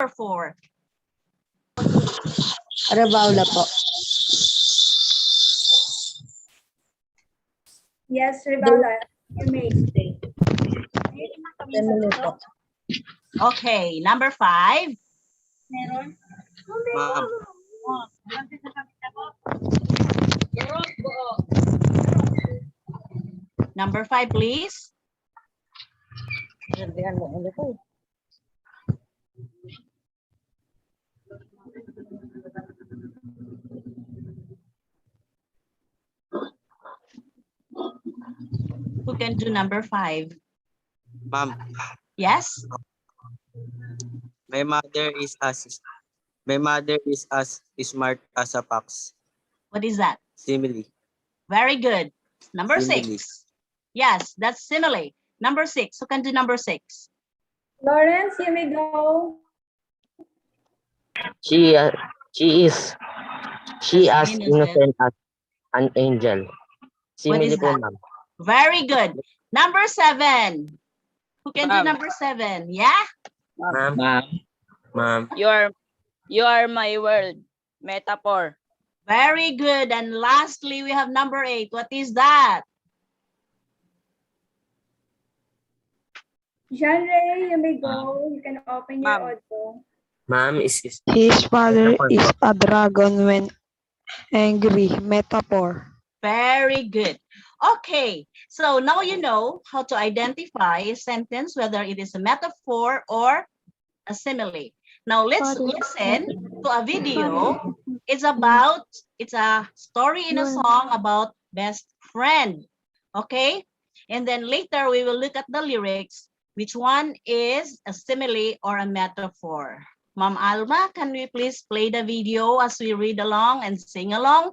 4? Rebaula po. Yes, Rebaula. You may. Simile po. Okay, number 5. Meron? Ma'am. Number 5, please. Sabihan mo ulit po. Who can do number 5? Ma'am. Yes? My mother is as smart as a fox. What is that? Simile. Very good. Number 6. Simile. Yes, that's simile. Number 6. Who can do number 6? Lawrence, you may go. She is as Innocent. innocent as an angel. What is Simile po, that? ma'am. Very good. Number 7. Who can do Ma'am. number 7? Yeah? Ma'am. Ma'am. You are my world. Metaphor. Very good. And lastly, we have number 8. What is that? Jean-Ray, you may go. You can open your Ma'am. audio. Ma'am is His father Metaphor is po. a dragon when angry. Metaphor. Very good. Okay, so now you know how to identify a sentence, whether it is a metaphor or a simile. Now let's listen to a video. It's a story in a song about best friend. Okay, and then later we will look at the lyrics. Which one is a simile or a metaphor? Ma'am Alma, can we please play the video as we read along and sing along?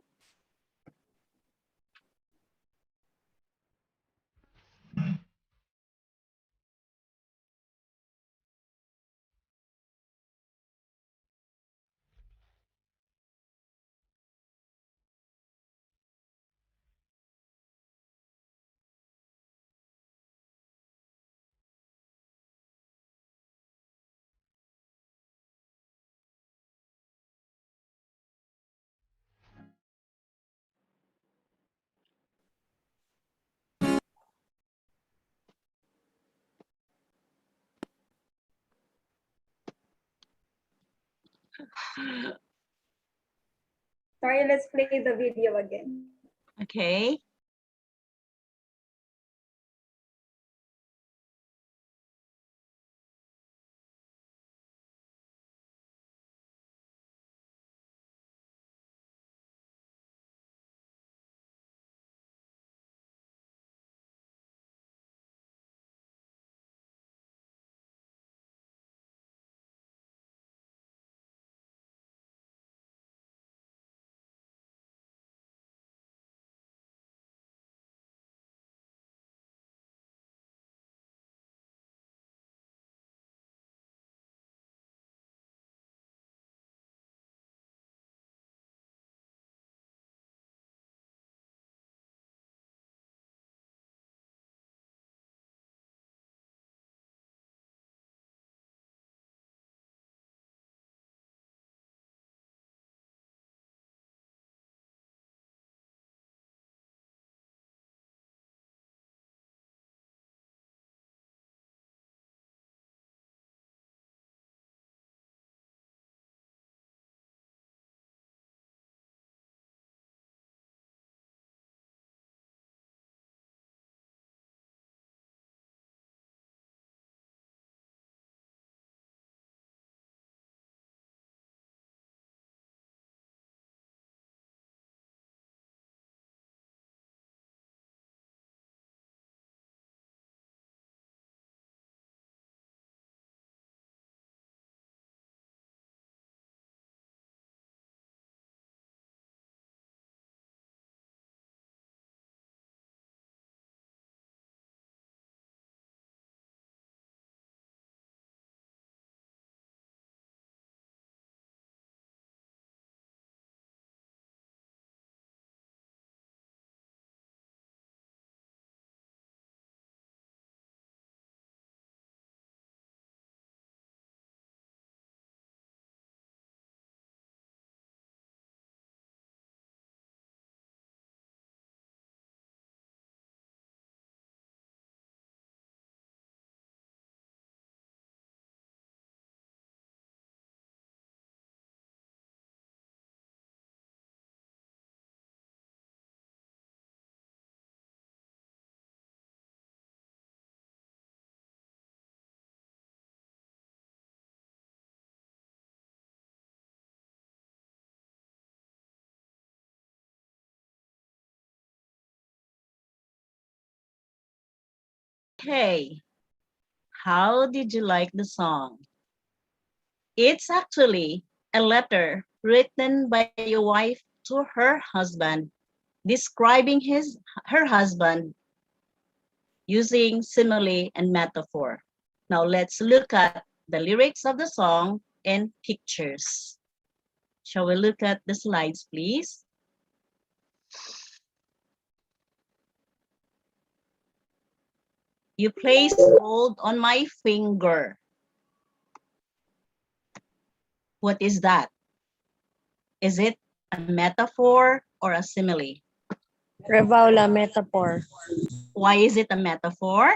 Sorry, let's play the video again. Okay. Okay. How did you like the song? It's actually a letter written by a wife to her husband, describing her husband using simile and metaphor. Now let's look at the lyrics of the song and pictures. Shall we look at the slides, please? You place gold on my finger. What is that? Is it a metaphor or a simile? Revaula metaphor. Why is it a metaphor?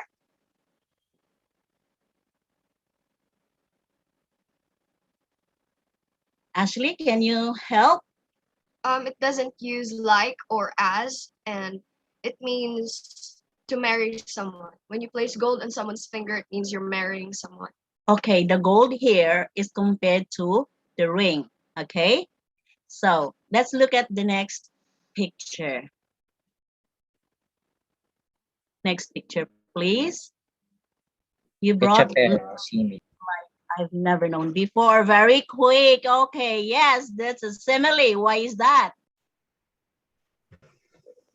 Ashley, can you help? It doesn't use like or as, and it means to marry someone. When you place gold on someone's finger, it means you're marrying someone. Okay, the gold here is compared to the ring, okay? So let's look at the next picture. Next picture, please. You brought I've never known before. Very quick. Okay, yes, that's a simile. Why is that?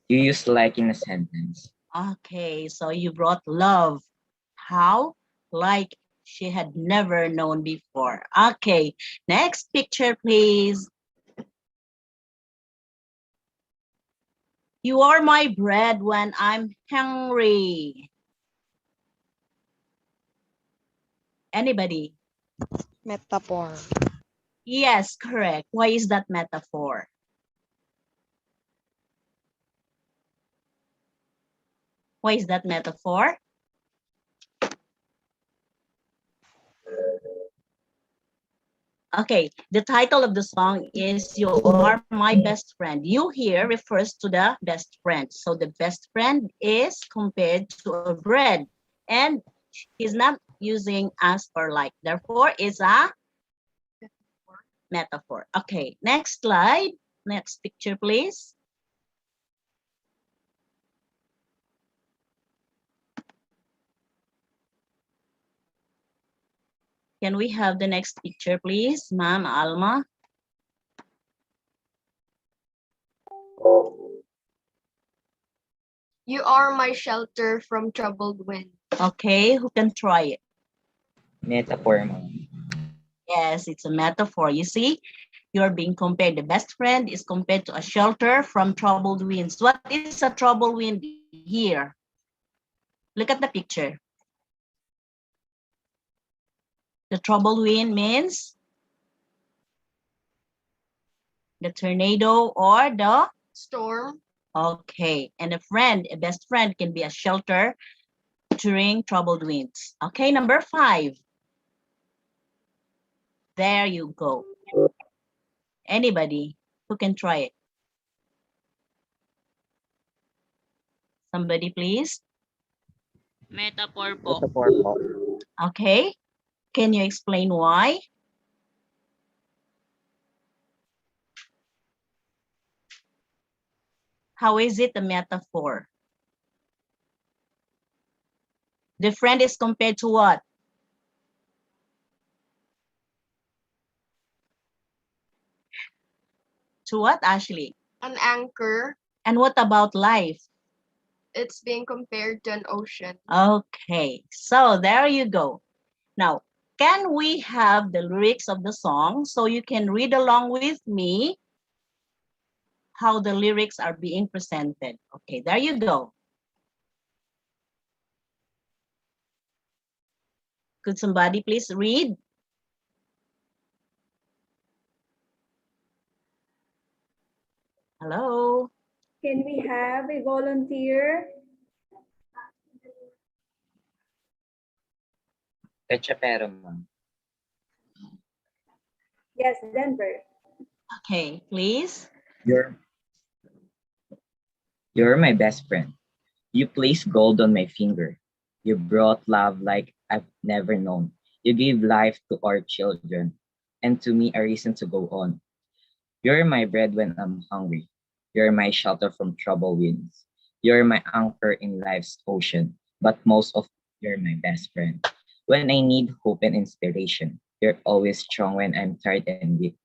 You use like in a sentence. Okay, so you brought love. How? Like she had never known before. Okay, next picture, please. You are my bread when I'm hungry. Anybody? Metaphor. Yes, correct. Why is that metaphor? Why is that metaphor? Okay, the title of the song is You Are My Best Friend. You here refers to the best friend. So the best friend is compared to a bread and he's not using as or like. Therefore, it's a metaphor. Okay, next slide. Next picture, please. Can we have the next picture, please, Ma'am Alma? You are my shelter from troubled wind. Okay, who can try it? Metaphor, ma'am. Yes, it's a metaphor. You see, you're being compared. The best friend is compared to a shelter from troubled winds. What is a troubled wind here? Look at the picture. The troubled wind means the tornado or the Storm. okay. And a best friend can be a shelter during troubled winds. Okay, number 5. There you go. Anybody who can try it? Somebody, please. Metaphor po. Metaphor po. Okay. Can you explain why? How is it a metaphor? The friend is compared to what? To what, Ashley? An anchor. And what about life? It's being compared to an ocean. Okay, so there you go. Now, can we have the lyrics of the song so you can read along with me how the lyrics are being presented? Okay, there you go. Could somebody please read? Hello? Can we have a volunteer? Techapero, ma'am. Yes, Denver. Okay, please. You're my best friend. You placed gold on my finger. You brought love like I've never known. You gave life to our children, and to me a reason to go on. You're my bread when I'm hungry. You're my shelter from troubled winds. You're my anchor in life's ocean. But most of You're my best friend. When I need hope and inspiration, you're always strong when I'm tired and weak.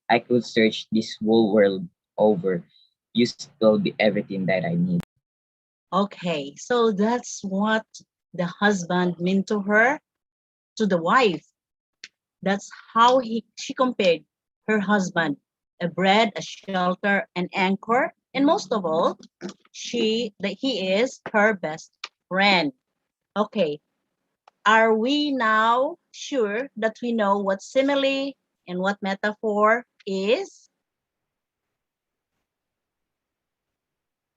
I could search this whole world over. You still be everything that I need. Okay, so that's what the husband meant to her, to the wife. That's how she compared her husband, a bread, a shelter, an anchor, and most of all, he is her best friend. Okay, are we now sure that we know what simile and what metaphor is?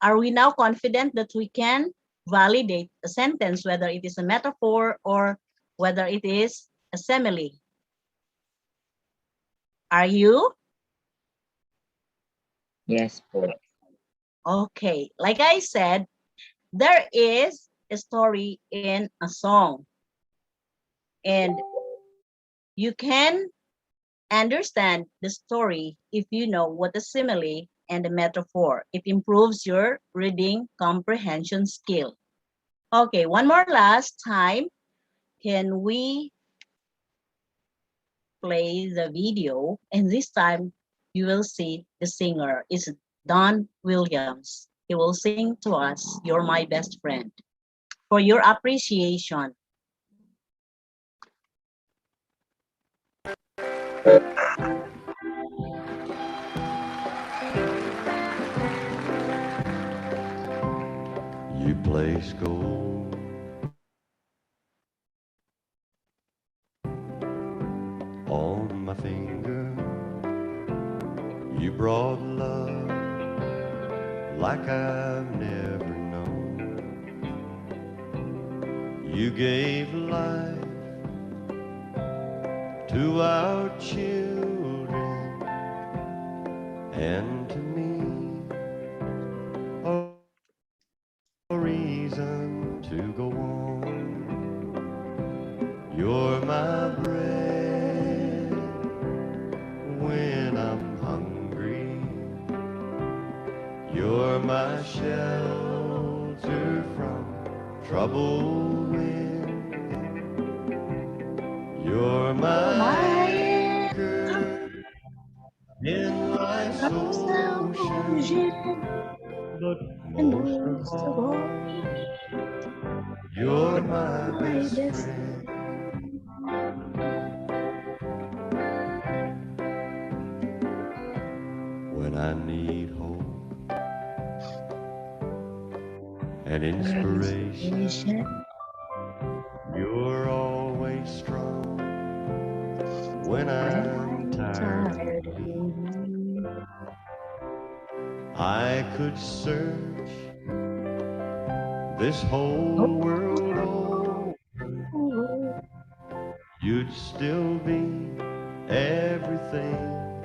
Are we now confident that we can validate a sentence, whether it is a metaphor or whether it is a simile? Are you? Yes, po. Okay, like I said, there is a story in a song. And you can understand the story if you know what a simile and a metaphor. It improves your reading comprehension skill. Okay, one more last time. Can we play the video? And this time you will see the singer is Don Williams. He will sing to us, "You're My Best Friend," for your appreciation. You place gold on my finger. You brought love like I've never known. You gave life to our children and to me, a reason to go on. You're my bread when I'm hungry. You're my shelter from troubled wind. You're my anchor in life's ocean. But most of all, you're my best friend. When I need hope and inspiration, you're always strong. When I'm tired, I could search this whole world over. You'd still be everything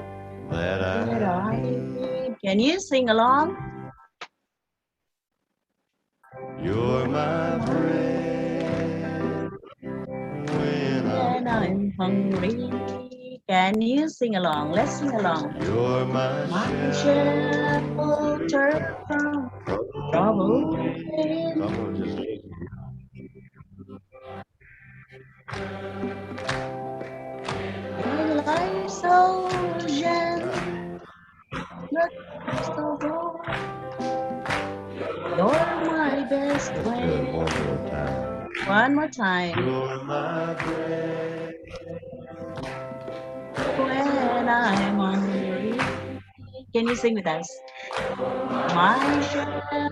that I need. Can you sing along? You're my bread when When I'm hungry. Can you sing along? Let's sing along. You're my shelter from trouble. My life's ocean, but most of all, you're my best friend. One more time. You're my bread When I'm hungry. Can you sing with us? My shelter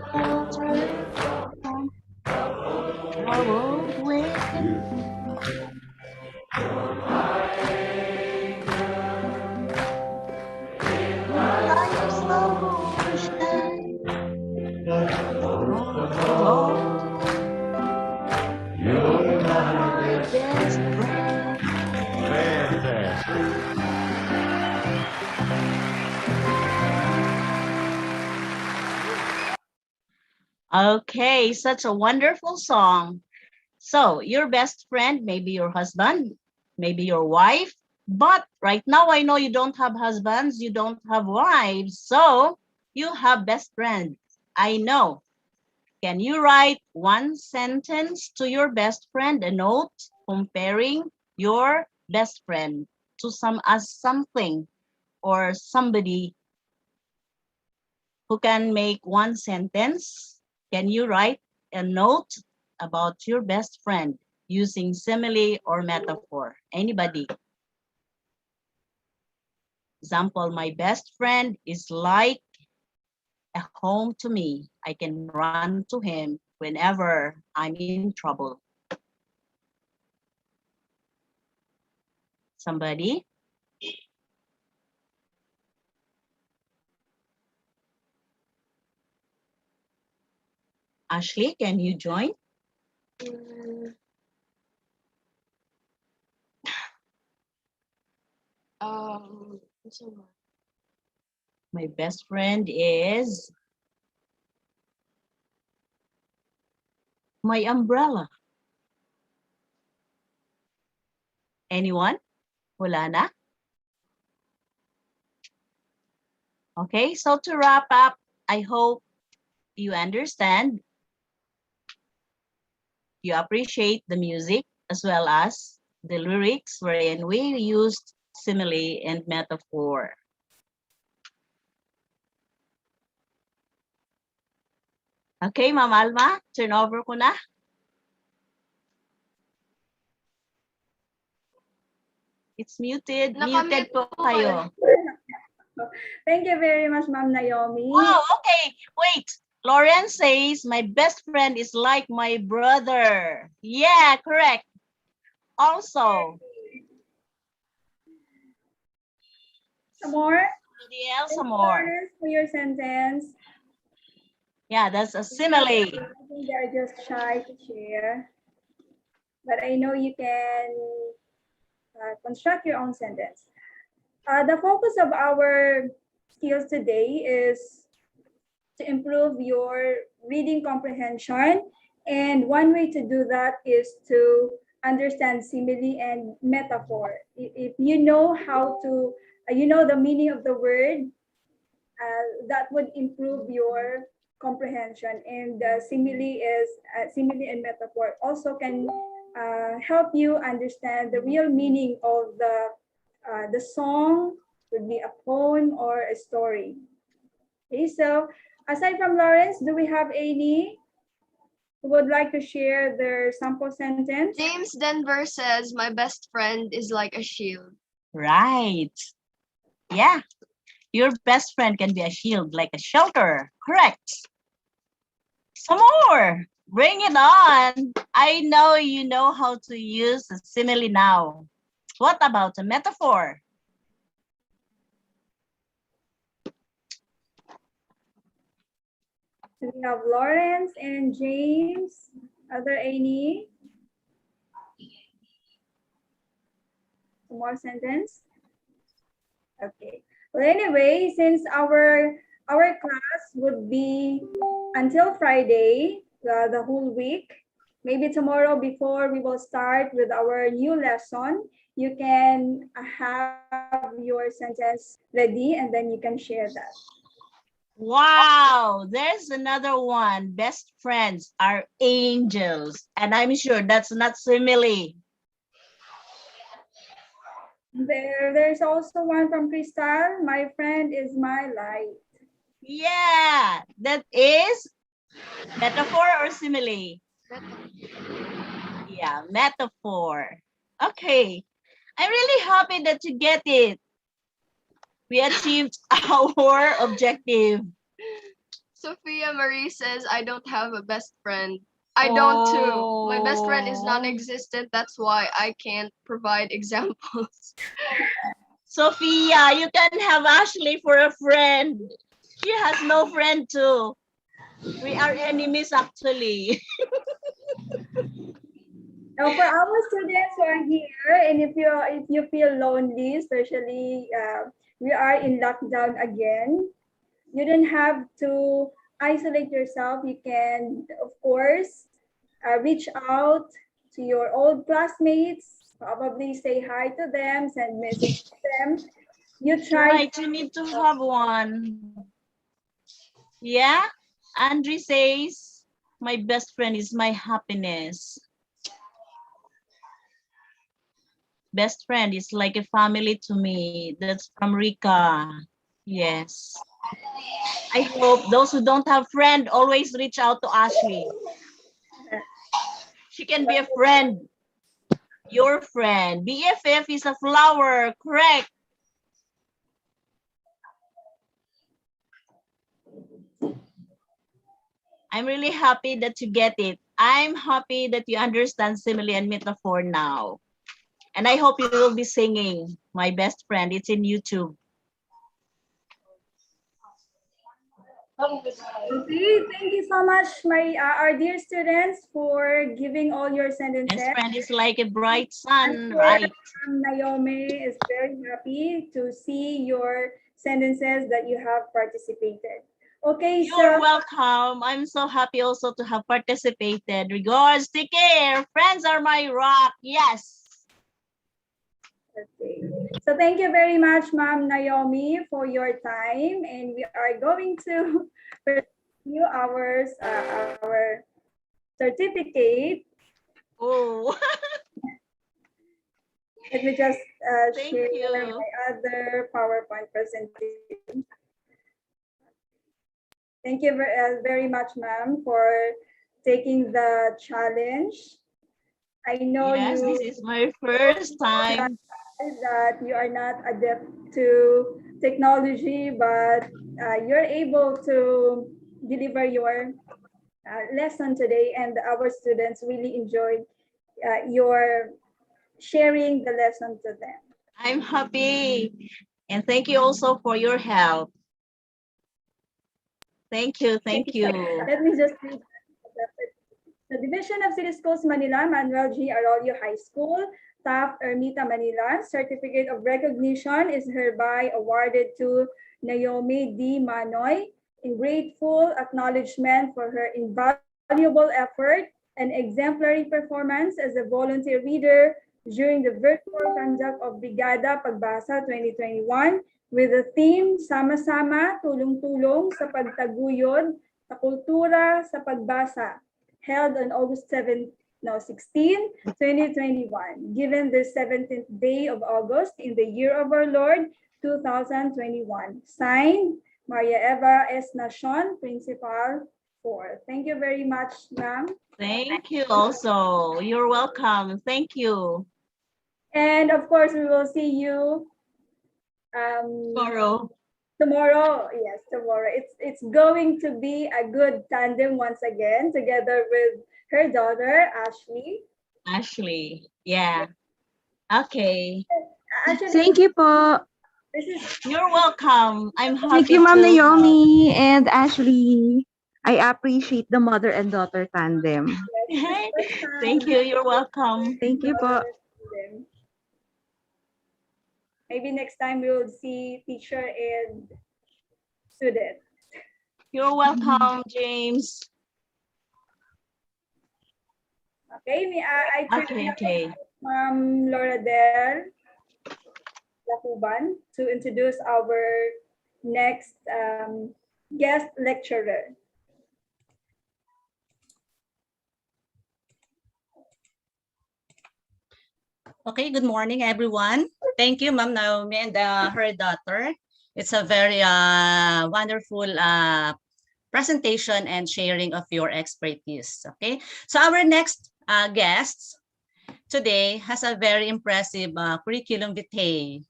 from troubled wind. Life's ocean, You're my best friend. fantastic. Okay, such a wonderful song. So your best friend, maybe your husband, maybe your wife, but right now I know you don't have husbands, you don't have wives, so you have best friends. I know. Can you write one sentence to your best friend, a note comparing your best friend to something or somebody who can make one sentence? Can you write a note about your best friend using simile or metaphor? Anybody? Example, my best friend is like a home to me. I can run to him whenever I'm in trouble. Somebody? Ashley, can you join? Mm, what's the one? My best friend is my umbrella. Anyone? Wala na? Okay, so to wrap up, I hope you understand, you appreciate the music as well as the lyrics wherein we used simile and metaphor. Okay, Ma'am Alma, turn over ko na. It's muted. Muted Nakamute po po kayo. kayo. Thank you very much, Ma'am Naomi. Oh, okay. Wait. Lauren says, my best friend is like my brother. Yeah, correct. Also. Some more? Somebody else, Thank some you, more. Lawrence, for your sentence. Yeah, that's a simile. I think they're just shy to share. But I know you can construct your own sentence. The focus of our skills today is to improve your reading comprehension. And one way to do that is to understand simile and metaphor. If you know how to, you know the meaning of the word, that would improve your comprehension. And simile and metaphor also can help you understand the real meaning of the song, would be a poem or a story. Okay, so aside from Lawrence, do we have any who would like to share their sample sentence? James Denver says, my best friend is like a shield. Right. Yeah. Your best friend can be a shield, like a shelter. Correct. Some more. Bring it on. I know you know how to use a simile now. What about a metaphor? We have Lawrence and James. Are there any? Some more sentence? Okay. Well, anyway, since our class would be until Friday, the whole week, maybe tomorrow before we will start with our new lesson, you can have your sentence ready and then you can share that. Wow, there's another one. Best friends are angels. And I'm sure that's not simile. There's also one from Crystal. My friend is my light. Yeah, that is metaphor or simile? Yeah, metaphor. Okay, I'm really happy that you get it. We achieved our objective. Sophia Marie says, I don't have a best friend. I don't too. My best friend is Oh. non-existent. That's why I can't provide examples. Sophia, you can have Ashley for a friend. She has no friend too. We are enemies actually. Now, for our students who are here, and if you feel lonely, especially we are in lockdown again, you don't have to isolate yourself. You can, of course, reach out to your old classmates, probably say hi to them, send message to them. You try. Right, you need to have one. Yeah, Andre says, My best friend is my happiness. Best friend is like a family to me. That's from Rika. Yes. I hope those who don't have friend always reach out to Ashley. She can be a friend. Your friend. BFF is a flower, correct? I'm really happy that you get it. I'm happy that you understand simile and metaphor now. And I hope you will be singing My Best Friend. It's in YouTube. Okay, thank you so much, my our dear students, for giving all your sentences. Best friend is like a bright sun, I'm sure right? Naomi is very happy to see your sentences that you have participated. Okay, You're so welcome. I'm so happy also to have participated. Regards, take care. Friends are my rock. Yes. okay. So thank you very much, Ma'am Naomi, for your time, and we are going to review our certificate. Oh, Let me just thank share you. my other PowerPoint presentation. Thank you very much, ma'am, for taking the challenge. I know Yes, you this is my first time. that you are not adept to technology, but you're able to deliver your lesson today, and our students really enjoyed your sharing the lesson to them. I'm happy. And thank you also for your help. Thank you. Thank you. Let me just read. The Division of City Schools Manila, Manuel G. Arroyo High School, Taft, Ermita, Manila. Certificate of recognition is hereby awarded to Naomi D. Manoy in grateful acknowledgement for her invaluable effort and exemplary performance as a volunteer reader during the virtual conduct of Brigada Pagbasa 2021 with the theme Sama-sama, Tulong-tulong sa Pagtaguyod sa Kultura sa Pagbasa, held on August 16, 2021, given the 17th day of August in the year of our Lord, 2021. Signed, Maria Eva S. Nacion, Principal 4. Thank you very much, ma'am. Thank you also. You're welcome. Thank you. And of course, we will see you Tomorrow. tomorrow. Yes, tomorrow. It's going to be a good tandem once again, together with her daughter, Ashley. Ashley. Yeah. Okay. Actually, Thank you po. this is You're welcome. I'm happy Thank you, Ma'am to Naomi and Ashley. I appreciate the mother and daughter tandem. Thank you. You're welcome. Thank you po. Maybe next time we will see teacher and student. You're welcome, James. Okay, I Okay. Laura Del Lacuban to introduce our next guest lecturer. Okay, good morning, everyone. Thank you, Ma'am Naomi and her daughter. It's a very wonderful presentation and sharing of your expertise. Okay, so our next guest today has a very impressive curriculum vitae.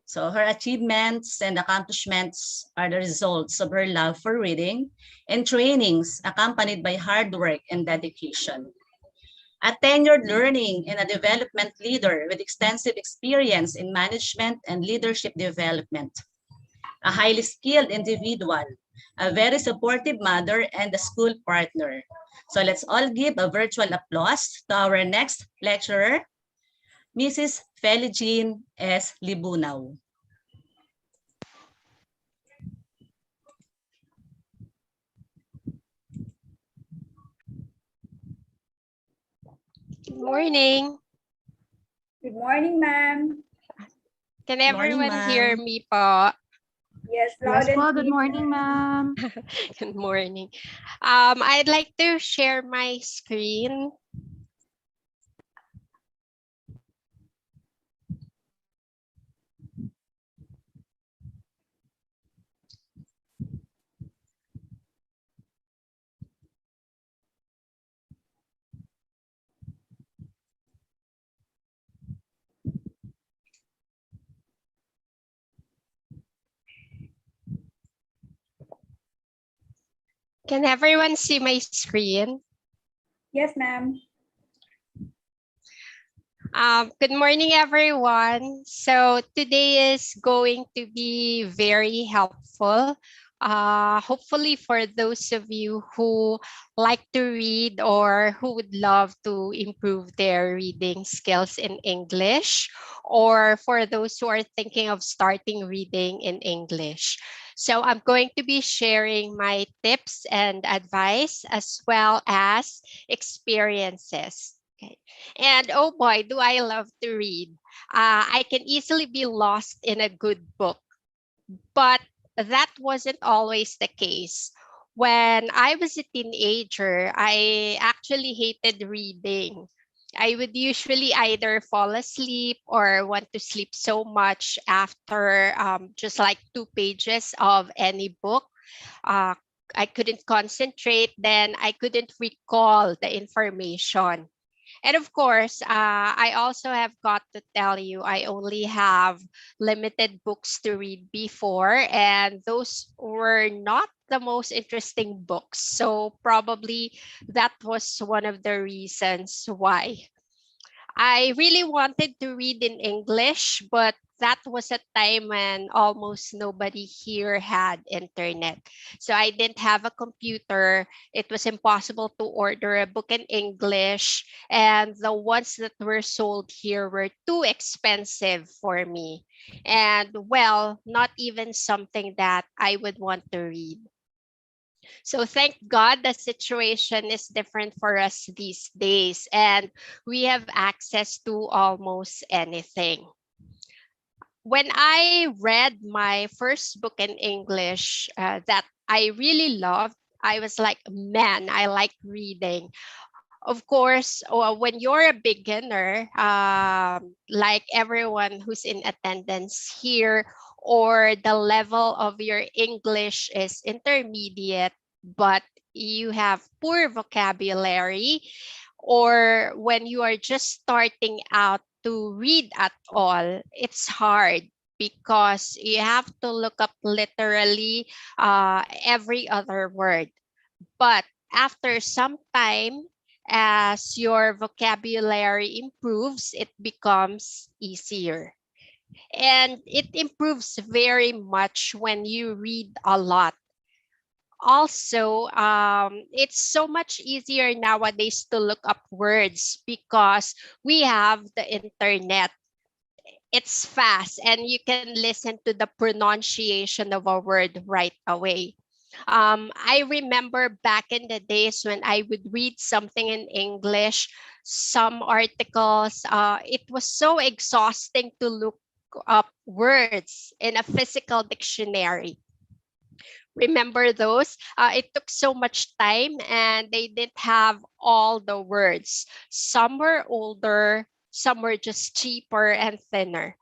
So her achievements and accomplishments are the results of her love for reading and trainings accompanied by hard work and dedication. A tenured learning and a development leader with extensive experience in management and leadership development. A highly skilled individual, a very supportive mother, and a school partner. So let's all give a virtual applause to our next lecturer, Mrs. Feligene S. Libunaw. Good morning. Good morning, ma'am. Can Good morning, everyone hear ma'am. me po? Yes, Yes loud and po, good clear. morning, ma'am. Good morning. I'd like to share my screen. Can everyone see my screen? Yes, ma'am. Good morning, everyone. So today is going to be very helpful. Hopefully for those of you who like to read or who would love to improve their reading skills in English, or for those who are thinking of starting reading in English. So I'm going to be sharing my tips and advice as well as experiences. Okay. And oh boy, do I love to read. I can easily be lost in a good book, but that wasn't always the case. When I was a teenager, I actually hated reading. I would usually either fall asleep or want to sleep so much after just like 2 pages of any book. Uh, I couldn't concentrate, then I couldn't recall the information. And of course, I also have got to tell you, I only have limited books to read before, and those were not the most interesting books. So probably that was one of the reasons why. I really wanted to read in English, but that was a time when almost nobody here had internet. So I didn't have a computer. It was impossible to order a book in English. And the ones that were sold here were too expensive for me. And well, not even something that I would want to read. So thank God the situation is different for us these days, and we have access to almost anything. When I read my first book in English that I really loved, I was like, man, I like reading. Of course, when you're a beginner, like everyone who's in attendance here, or the level of your English is intermediate, but you have poor vocabulary, or when you are just starting out to read at all, it's hard because you have to look up literally every other word. But after some time, as your vocabulary improves, it becomes easier. And it improves very much when you read a lot. Also, it's so much easier nowadays to look up words because we have the internet. It's fast and you can listen to the pronunciation of a word right away. I remember back in the days when I would read something in English, some articles, it was so exhausting to look up words in a physical dictionary. Remember those? It took so much time and they didn't have all the words. Some were older, some were just cheaper and thinner.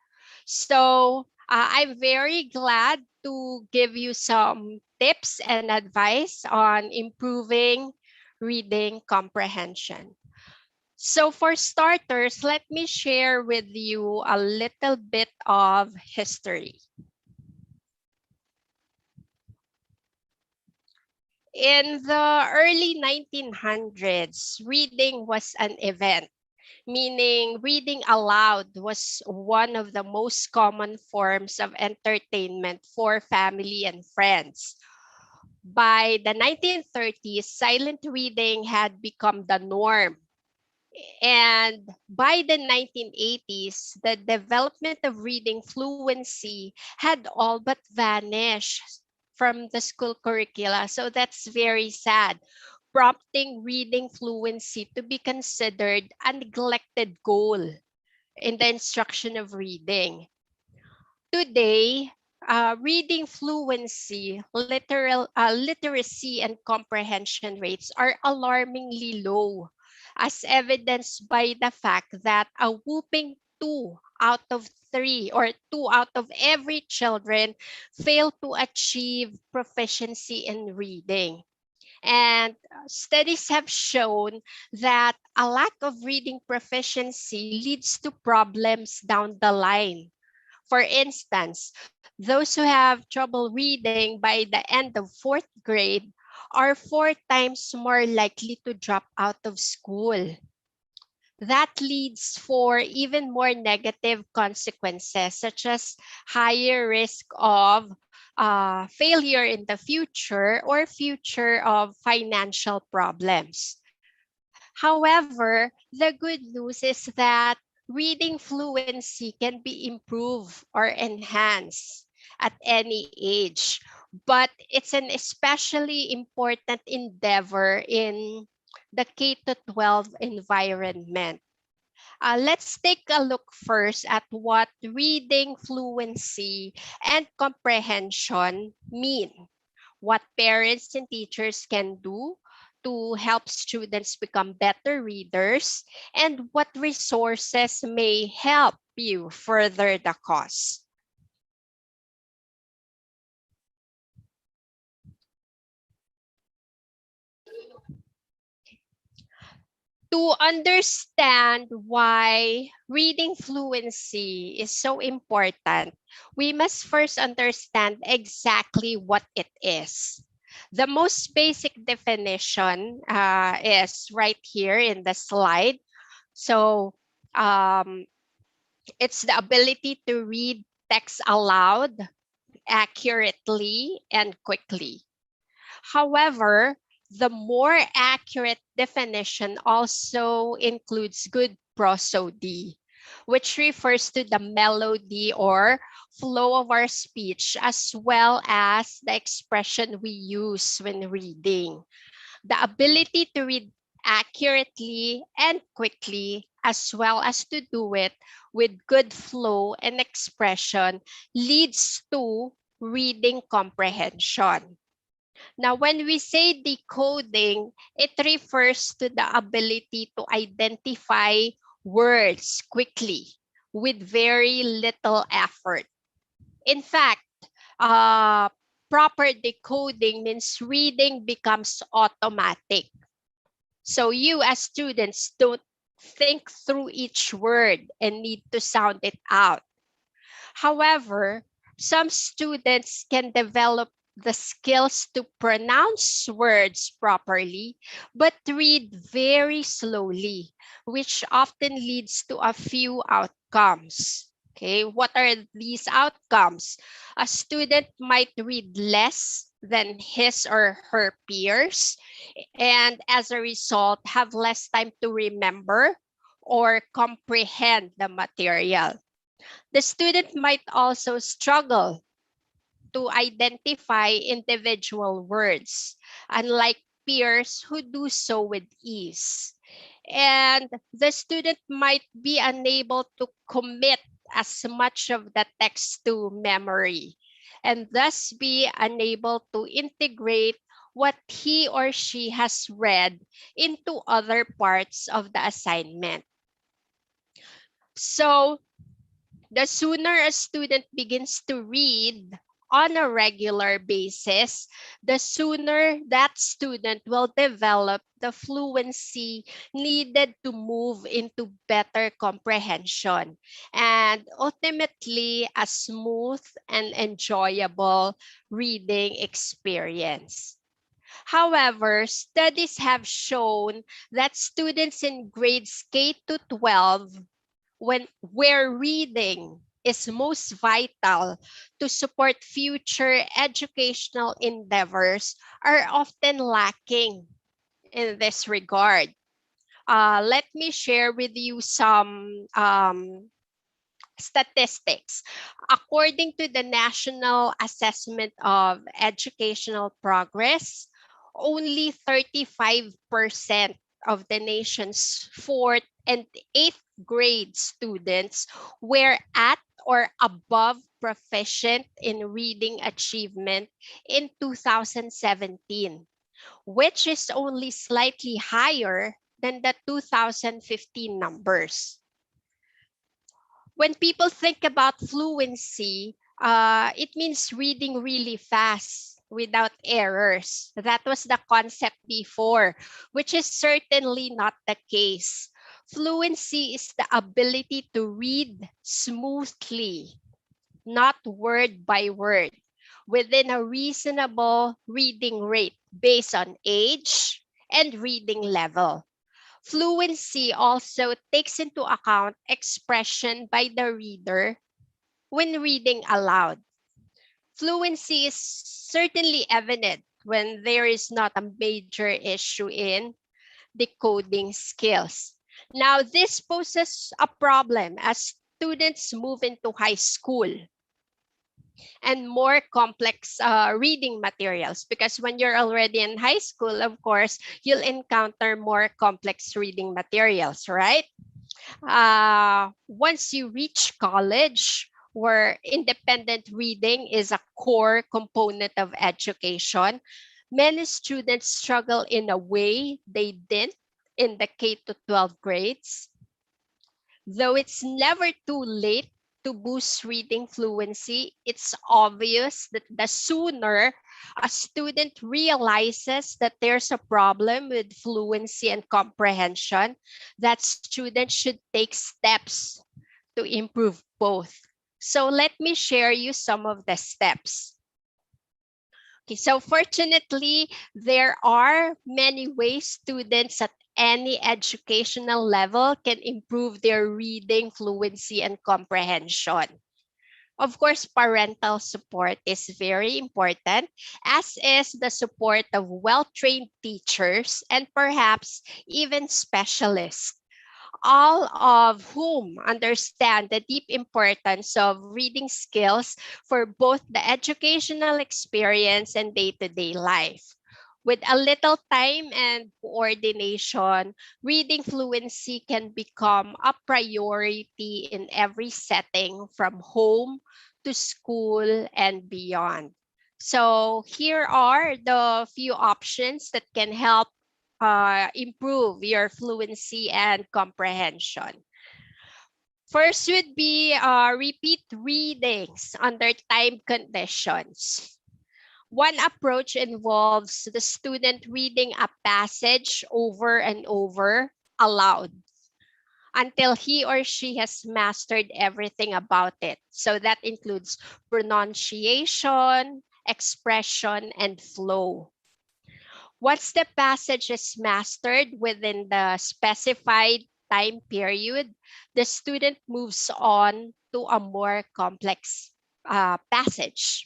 So I'm very glad to give you some tips and advice on improving reading comprehension. So for starters, let me share with you a little bit of history. In the early 1900s, reading was an event, meaning reading aloud was one of the most common forms of entertainment for family and friends. By the 1930s, silent reading had become the norm. And by the 1980s, the development of reading fluency had all but vanished from the school curricula. So that's very sad, prompting reading fluency to be considered a neglected goal in the instruction of reading. Today, reading fluency, literacy, and comprehension rates are alarmingly low, as evidenced by the fact that a whooping 2 out of 3 or 2 out of every children fail to achieve proficiency in reading. And studies have shown that a lack of reading proficiency leads to problems down the line. For instance, those who have trouble reading by the end of fourth grade are 4 times more likely to drop out of school. That leads for even more negative consequences, such as higher risk of failure in the future or future of financial problems. However, the good news is that reading fluency can be improved or enhanced at any age, but it's an especially important endeavor in the K to 12 environment. Let's take a look first at what reading fluency and comprehension mean, what parents and teachers can do to help students become better readers, and what resources may help you further the cause. To understand why reading fluency is so important, we must first understand exactly what it is. The most basic definition is right here in the slide. So it's the ability to read text aloud, accurately, and quickly. However, the more accurate definition also includes good prosody, which refers to the melody or flow of our speech as well as the expression we use when reading. The ability to read accurately and quickly, as well as to do it with good flow and expression, leads to reading comprehension. Now, when we say decoding, it refers to the ability to identify words quickly with very little effort. In fact, proper decoding means reading becomes automatic. So you as students don't think through each word and need to sound it out. However, some students can develop the skills to pronounce words properly, but read very slowly, which often leads to a few outcomes. Okay, what are these outcomes? A student might read less than his or her peers, and as a result, have less time to remember or comprehend the material. The student might also struggle to identify individual words, unlike peers who do so with ease. And the student might be unable to commit as much of the text to memory, and thus be unable to integrate what he or she has read into other parts of the assignment. So, the sooner a student begins to read on a regular basis, the sooner that student will develop the fluency needed to move into better comprehension and ultimately a smooth and enjoyable reading experience. However, studies have shown that students in grades K to 12 where reading is most vital to support future educational endeavors are often lacking in this regard. Let me share with you some statistics. According to the National Assessment of Educational Progress, only 35% of the nation's fourth and eighth grade students were at or above proficient in reading achievement in 2017, which is only slightly higher than the 2015 numbers. When people think about fluency, it means reading really fast without errors. That was the concept before, which is certainly not the case. Fluency is the ability to read smoothly, not word by word, within a reasonable reading rate based on age and reading level. Fluency also takes into account expression by the reader when reading aloud. Fluency is certainly evident when there is not a major issue in decoding skills. Now, this poses a problem as students move into high school and more complex reading materials, because when you're already in high school, of course, you'll encounter more complex reading materials, right? Once you reach college, where independent reading is a core component of education, many students struggle in a way they didn't in the K to 12 grades. Though it's never too late to boost reading fluency, it's obvious that the sooner a student realizes that there's a problem with fluency and comprehension, that student should take steps to improve both. So let me share you some of the steps. Okay, so fortunately, there are many ways students at any educational level can improve their reading fluency and comprehension. Of course, parental support is very important, as is the support of well-trained teachers and perhaps even specialists, all of whom understand the deep importance of reading skills for both the educational experience and day-to-day life. With a little time and coordination, reading fluency can become a priority in every setting, from home to school and beyond. So here are the few options that can help improve your fluency and comprehension. First would be repeat readings under time conditions. One approach involves the student reading a passage over and over aloud until he or she has mastered everything about it. So that includes pronunciation, expression, and flow. Once the passage is mastered within the specified time period, the student moves on to a more complex passage.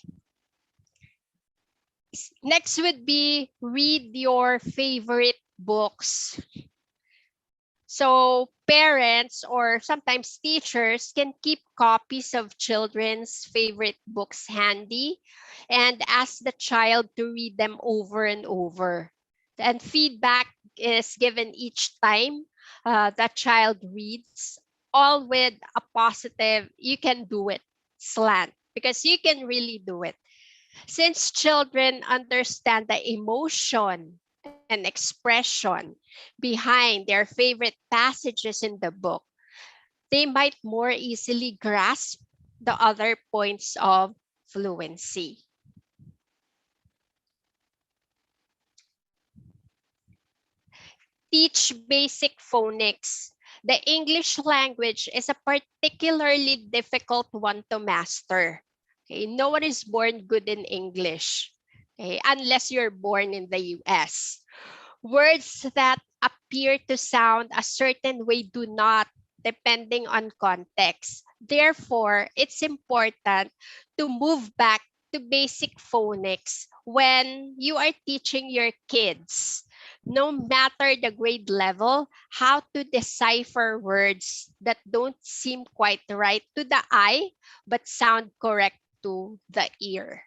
Next would be read your favorite books. So parents or sometimes teachers can keep copies of children's favorite books handy and ask the child to read them over and over. And feedback is given each time the child reads, all with a positive, you can do it slant, because you can really do it. Since children understand the emotion and expression behind their favorite passages in the book, they might more easily grasp the other points of fluency. Teach basic phonics. The English language is a particularly difficult one to master. Okay, no one is born good in English, okay, unless you're born in the US. Words that appear to sound a certain way do not, depending on context. Therefore, it's important to move back to basic phonics when you are teaching your kids, no matter the grade level, how to decipher words that don't seem quite right to the eye but sound correct to the ear.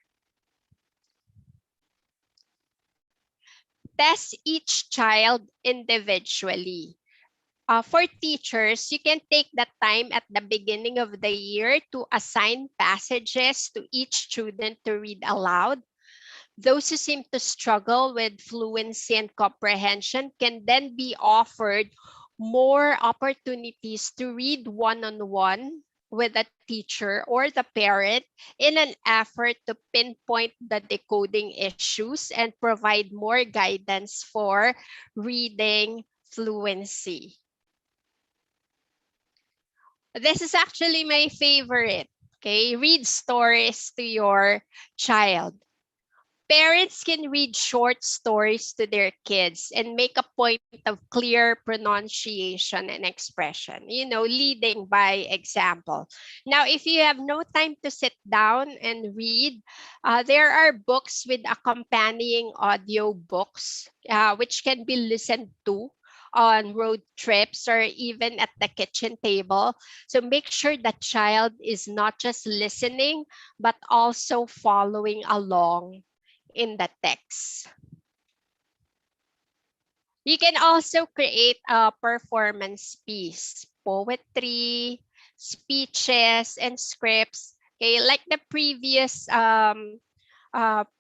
Test each child individually. For teachers, you can take that time at the beginning of the year to assign passages to each student to read aloud. Those who seem to struggle with fluency and comprehension can then be offered more opportunities to read one-on-one with a teacher or the parent in an effort to pinpoint the decoding issues and provide more guidance for reading fluency. This is actually my favorite. Okay, read stories to your child. Parents can read short stories to their kids and make a point of clear pronunciation and expression, leading by example. Now, if you have no time to sit down and read, there are books with accompanying audio books, which can be listened to on road trips or even at the kitchen table. So make sure the child is not just listening, but also following along in the text. You can also create a performance piece, poetry, speeches, and scripts. Okay, like the previous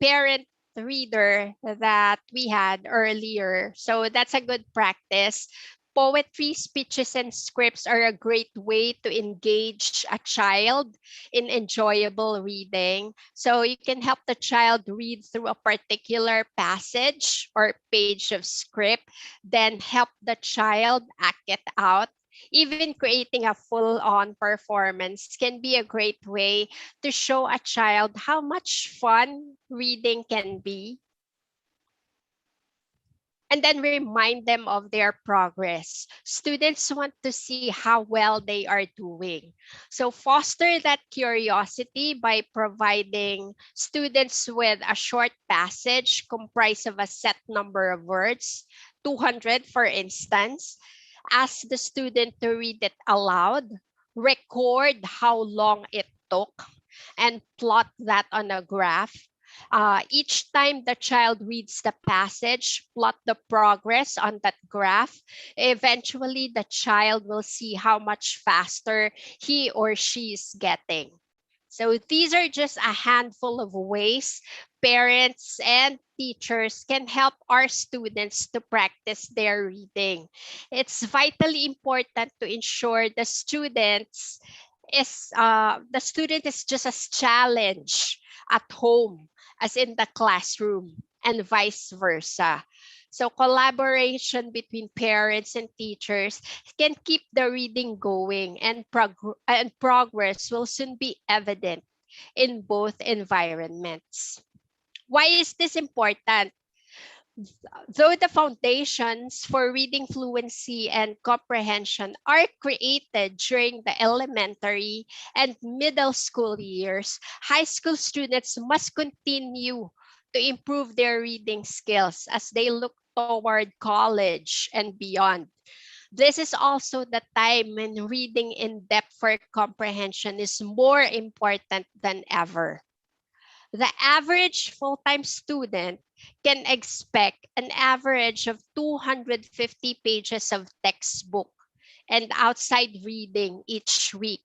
parent reader that we had earlier. So that's a good practice. Poetry, speeches, and scripts are a great way to engage a child in enjoyable reading. So you can help the child read through a particular passage or page of script, then help the child act it out. Even creating a full-on performance can be a great way to show a child how much fun reading can be, and then remind them of their progress. Students want to see how well they are doing. So foster that curiosity by providing students with a short passage comprised of a set number of words, 200 for instance. Ask the student to read it aloud, record how long it took, and plot that on a graph. Each time the child reads the passage, plot the progress on that graph. Eventually, the child will see how much faster he or she is getting. So these are just a handful of ways parents and teachers can help our students to practice their reading. It's vitally important to ensure the student is just as challenged at home as in the classroom and vice versa. So collaboration between parents and teachers can keep the reading going, and progress will soon be evident in both environments. Why is this important? Though the foundations for reading fluency and comprehension are created during the elementary and middle school years, high school students must continue to improve their reading skills as they look toward college and beyond. This is also the time when reading in depth for comprehension is more important than ever. The average full-time student can expect an average of 250 pages of textbook and outside reading each week.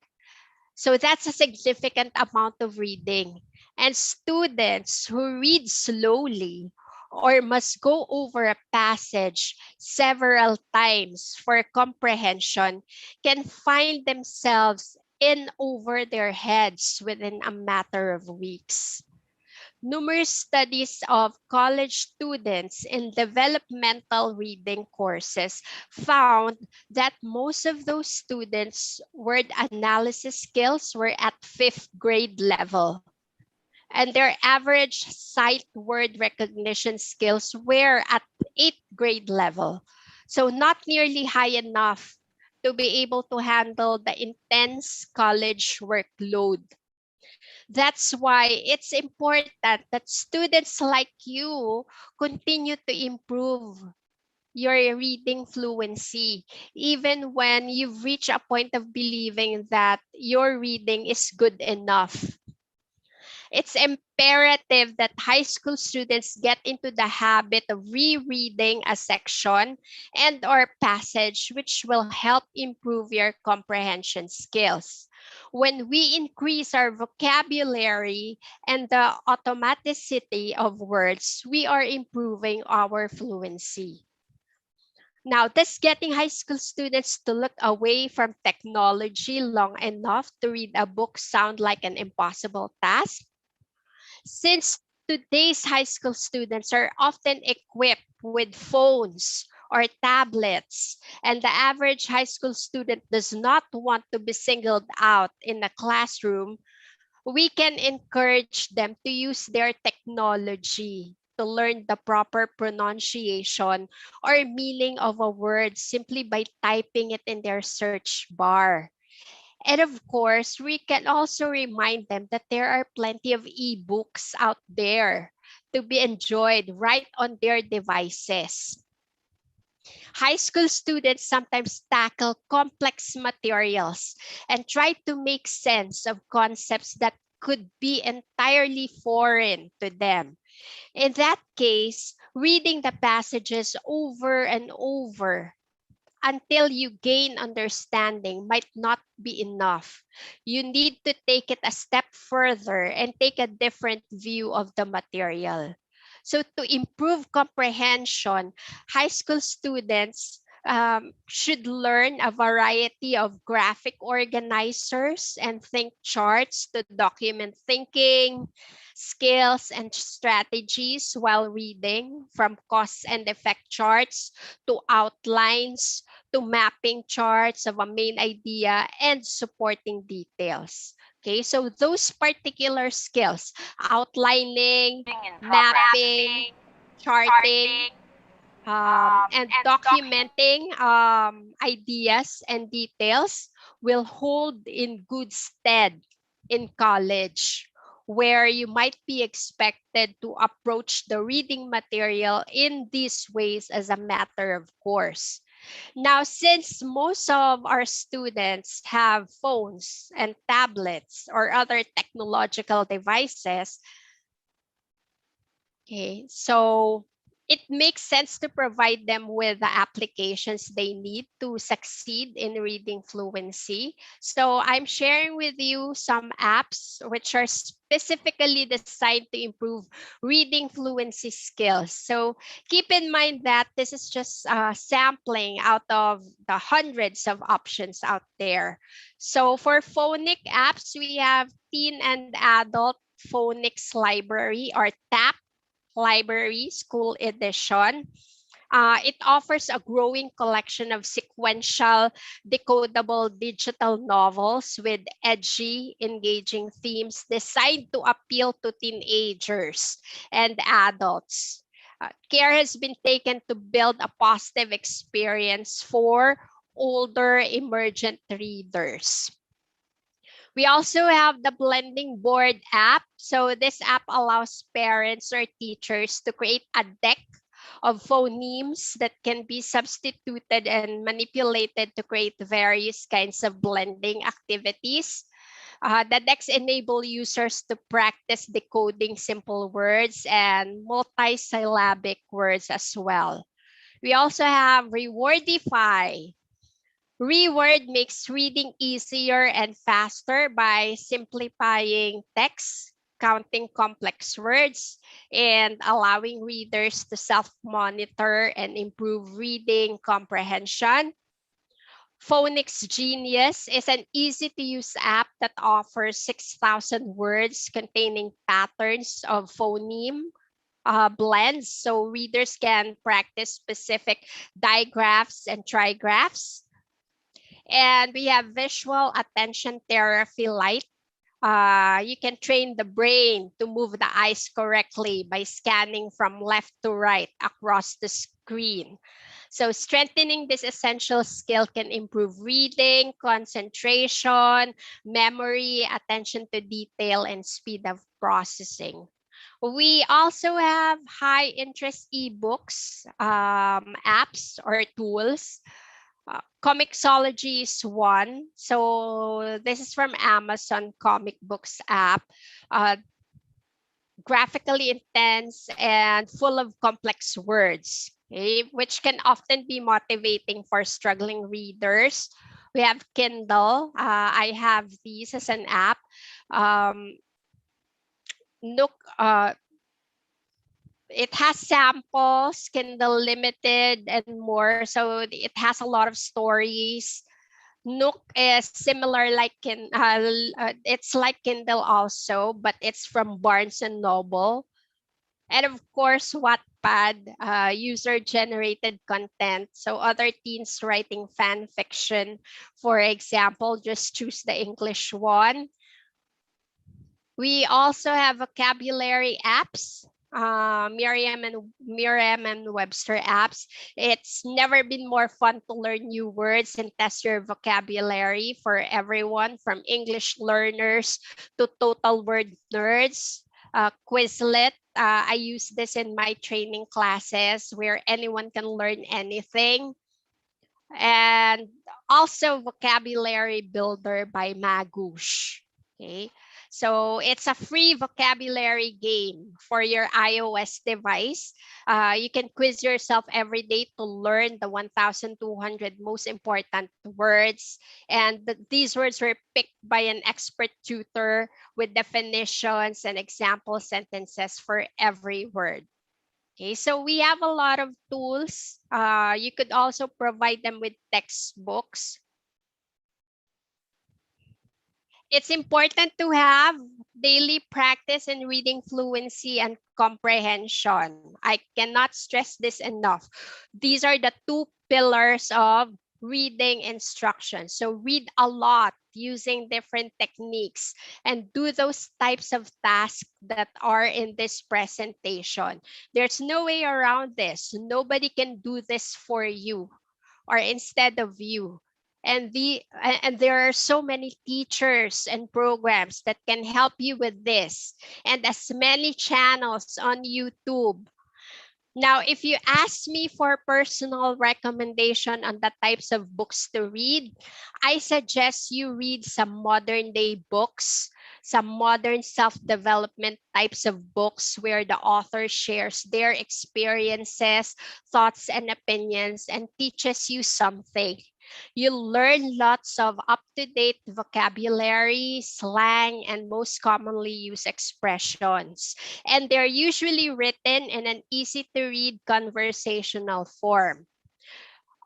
So that's a significant amount of reading. And students who read slowly or must go over a passage several times for comprehension can find themselves in over their heads within a matter of weeks. Numerous studies of college students in developmental reading courses found that most of those students' word analysis skills were at 5th grade level, and their average sight word recognition skills were at 8th grade level. So not nearly high enough to be able to handle the intense college workload. That's why it's important that students like you continue to improve your reading fluency, even when you've reached a point of believing that your reading is good enough. It's imperative that high school students get into the habit of rereading a section and or passage, which will help improve your comprehension skills. When we increase our vocabulary and the automaticity of words, we are improving our fluency. Now, does getting high school students to look away from technology long enough to read a book sound like an impossible task? Since today's high school students are often equipped with phones or tablets, and the average high school student does not want to be singled out in a classroom, we can encourage them to use their technology to learn the proper pronunciation or meaning of a word simply by typing it in their search bar. And of course, we can also remind them that there are plenty of ebooks out there to be enjoyed right on their devices. High school students sometimes tackle complex materials and try to make sense of concepts that could be entirely foreign to them. In that case, reading the passages over and over until you gain understanding might not be enough. You need to take it a step further and take a different view of the material. So to improve comprehension, high school students should learn a variety of graphic organizers and think charts to document thinking, skills, and strategies while reading, from cause and effect charts to outlines to mapping charts of a main idea and supporting details. Okay, so those particular skills, outlining, mapping, charting, and documenting ideas and details will hold in good stead in college, where you might be expected to approach the reading material in these ways as a matter of course. Now, since most of our students have phones and tablets or other technological devices, okay, so it makes sense to provide them with the applications they need to succeed in reading fluency. So I'm sharing with you some apps which are specifically designed to improve reading fluency skills. So keep in mind that this is just sampling out of the hundreds of options out there. So for phonic apps, we have Teen and Adult Phonics Library, or TAP Library School Edition. It offers a growing collection of sequential, decodable digital novels with edgy, engaging themes designed to appeal to teenagers and adults. Care has been taken to build a positive experience for older emergent readers. We also have the Blending Board app. So this app allows parents or teachers to create a deck of phonemes that can be substituted and manipulated to create various kinds of blending activities. The decks enable users to practice decoding simple words and multisyllabic words as well. We also have Rewardify. Reword makes reading easier and faster by simplifying text, counting complex words, and allowing readers to self-monitor and improve reading comprehension. Phonics Genius is an easy-to-use app that offers 6,000 words containing patterns of phoneme blends, so readers can practice specific digraphs and trigraphs. And we have visual attention therapy light. You can train the brain to move the eyes correctly by scanning from left to right across the screen. So strengthening this essential skill can improve reading, concentration, memory, attention to detail, and speed of processing. We also have high interest ebooks, apps or tools. Comixology is one. So this is from Amazon Comic Books app. graphically intense and full of complex words, okay, which can often be motivating for struggling readers. We have Kindle. I have these as an app. Nook, it has samples, Kindle Limited, and more. So it has a lot of stories. Nook is similar it's like Kindle also, but it's from Barnes and Noble. And of course, Wattpad, user-generated content. So other teens writing fan fiction, for example, just choose the English one. We also have vocabulary apps, Merriam and Webster apps. It's never been more fun to learn new words and test your vocabulary for everyone, from English learners to total word nerds. Quizlet, I use this in my training classes where anyone can learn anything. And also Vocabulary Builder by Magoosh. Okay, so it's a free vocabulary game for your iOS device. You can quiz yourself every day to learn the 1,200 most important words. And these words were picked by an expert tutor with definitions and example sentences for every word. Okay, so we have a lot of tools. You could also provide them with textbooks. It's important to have daily practice in reading fluency and comprehension. I cannot stress this enough. These are the two pillars of reading instruction. So read a lot using different techniques and do those types of tasks that are in this presentation. There's no way around this. Nobody can do this for you or instead of you. And there are so many teachers and programs that can help you with this, and as many channels on YouTube. Now, if you ask me for personal recommendation on the types of books to read, I suggest you read some modern day books, some modern self-development types of books where the author shares their experiences, thoughts, and opinions and teaches you something. You'll learn lots of up-to-date vocabulary, slang, and most commonly used expressions. And they're usually written in an easy-to-read conversational form.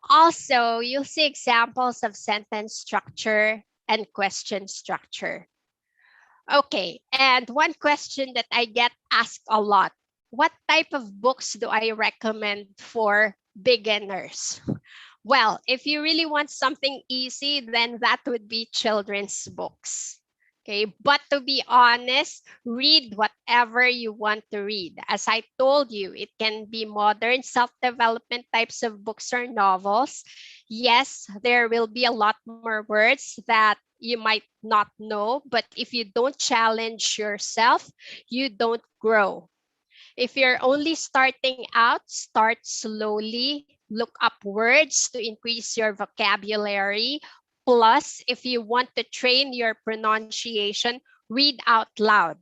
Also, you'll see examples of sentence structure and question structure. Okay, and one question that I get asked a lot: what type of books do I recommend for beginners? Well, if you really want something easy, then that would be children's books. Okay, but to be honest, read whatever you want to read. As I told you, it can be modern self-development types of books or novels. Yes, there will be a lot more words that you might not know, but if you don't challenge yourself, you don't grow. If you're only starting out, start slowly. Look up words to increase your vocabulary. Plus, if you want to train your pronunciation, read out loud.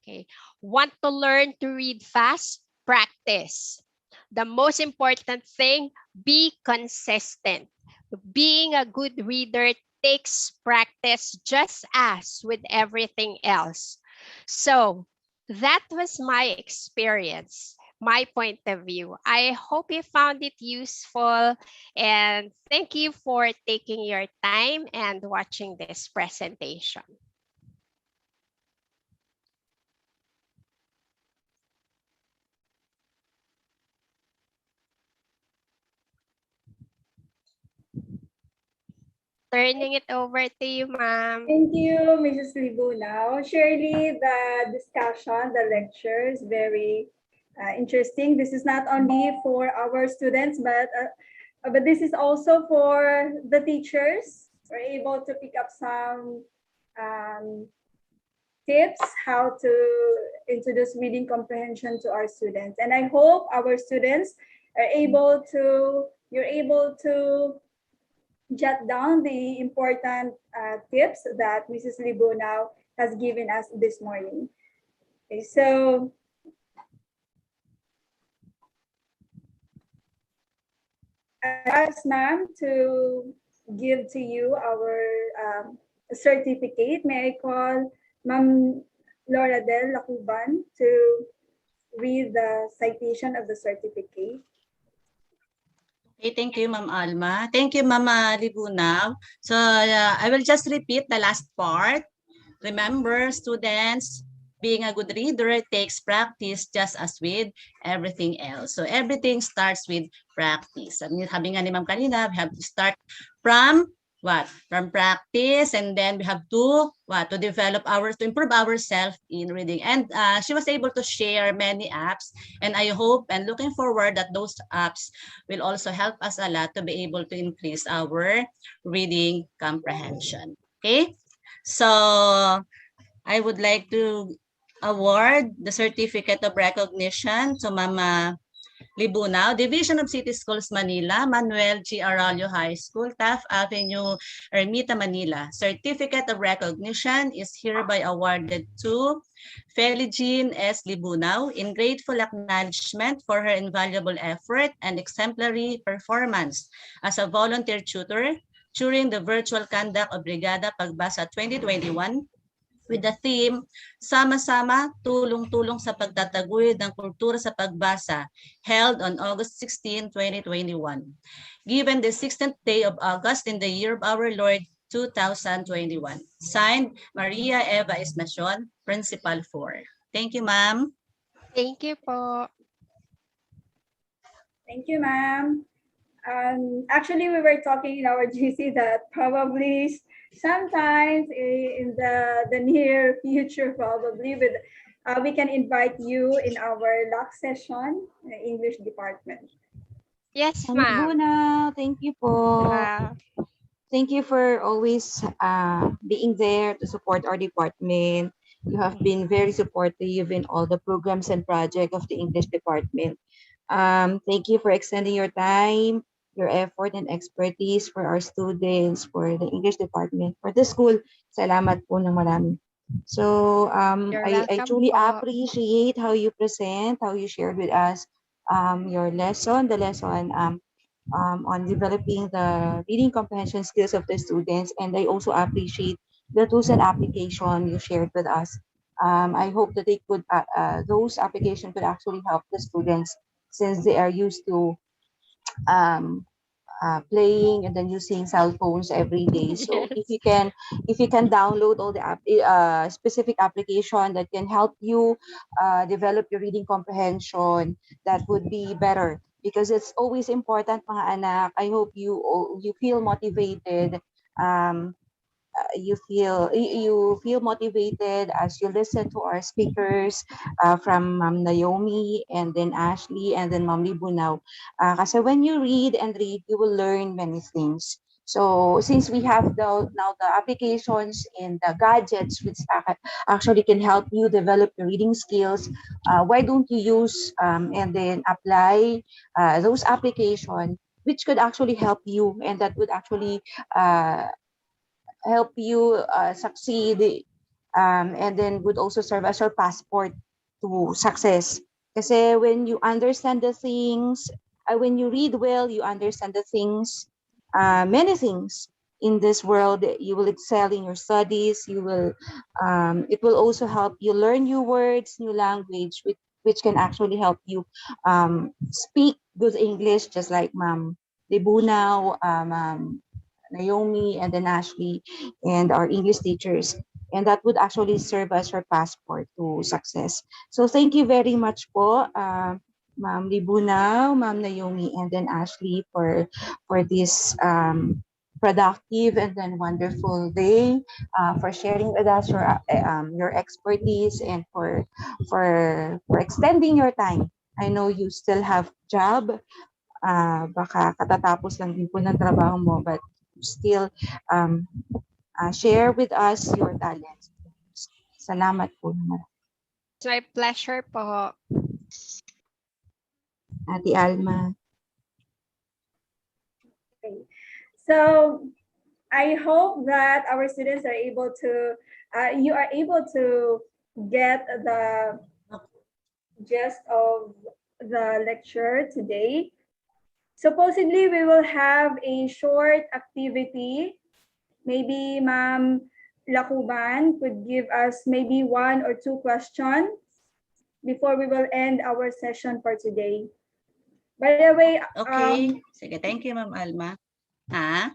Okay. Want to learn to read fast? Practice. The most important thing, be consistent. Being a good reader takes practice, just as with everything else. So, that was my experience, my point of view. I hope you found it useful, and thank you for taking your time and watching this presentation. Turning it over to you, ma'am. Thank you, Mrs. Libunao. Surely the discussion, the lecture is very interesting. This is not only for our students, but this is also for the teachers. We're able to pick up some tips how to introduce reading comprehension to our students. And I hope our students are you're able to jot down the important tips that Mrs. Libunao has given us this morning. Okay, Okay, so I asked ma'am to give to you our certificate. May I call Ma'am Laura Del Lacuban to read the citation of the certificate? Okay, thank you, Ma'am Alma. Thank you, Mama Libunaw. So I will just repeat the last part. Remember, students, being a good reader takes practice just as with everything else. So everything starts with practice. Sabi nga ni Ma'am kanina, we have to start from what? From practice, and then we have to what? To develop to improve ourselves in reading. And she was able to share many apps, and I hope and looking forward that those apps will also help us a lot to be able to increase our reading comprehension. Okay? So I would like to award the certificate of recognition to Mama Libunaw, Division of City Schools Manila, Manuel G. Arroyo High School, Taft Avenue, Ermita, Manila. Certificate of recognition is hereby awarded to Feligene S. Libunaw in grateful acknowledgement for her invaluable effort and exemplary performance as a volunteer tutor during the virtual conduct of Brigada Pagbasa 2021 with the theme, Sama-sama, Tulong-tulong sa Pagtataguyod ng Kultura sa Pagbasa, held on August 16, 2021. Given the 16th day of August in the year of our Lord, 2021. Signed, Maria Eva Esnacion, Principal 4. Thank you, ma'am. Thank you po. Thank you, ma'am. Actually, we were talking in our GC that probably sometimes in the near future, probably we can invite you in our LAC session, English department. Yes, Ma'am ma'am. Luna, thank you po. Thank you for always being there to support our department. You have been very supportive in all the programs and projects of the English department. Thank you for extending your time, your effort and expertise for our students, for the English department, for the school. Salamat po ng marami. So You're I welcome truly po. appreciate how you present, how you shared with us your lesson, the lesson on developing the reading comprehension skills of the students. And I also appreciate the tools and application you shared with us. I hope that they could, those applications could actually help the students since they are used to um, playing and then using cell phones every day. So if you can download all the specific application that can help you develop your reading comprehension, that would be better because it's always important, mga anak. I hope you feel motivated. You feel motivated as you listen to our speakers from Ma'am Naomi and then Ashley and then Ma'am Libunaw. Kasi when you read and read, you will learn many things. So since we have now the applications and the gadgets which actually can help you develop your reading skills, why don't you use and then apply those applications which could actually help you and that would actually help you succeed and then would also serve as your passport to success. Kasi when you understand the things, when you read well, you understand the things, many things in this world, you will excel in your studies. It will also help you learn new words, new language, which can actually help you speak good English, just like Ma'am Libunaw, Naomi, and then Ashley, and our English teachers. And that would actually serve as our passport to success. So thank you very much po, Ma'am Libunaw, Ma'am Naomi, and then Ashley for this productive and then wonderful day, for sharing with us your expertise and for extending your time. I know you still have job, baka katatapos lang din po ng trabaho mo, but still share with us your talents. Salamat po naman. It's my pleasure po. Ate Alma. Okay. So I hope that our students are able to, you are able to get the gist of the lecture today. Supposedly, we will have a short activity. Maybe Ma'am Lakuban could give us maybe 1 or 2 questions before we will end our session for today. By the way, Okay. Sige, thank you, Ma'am Alma. Ha?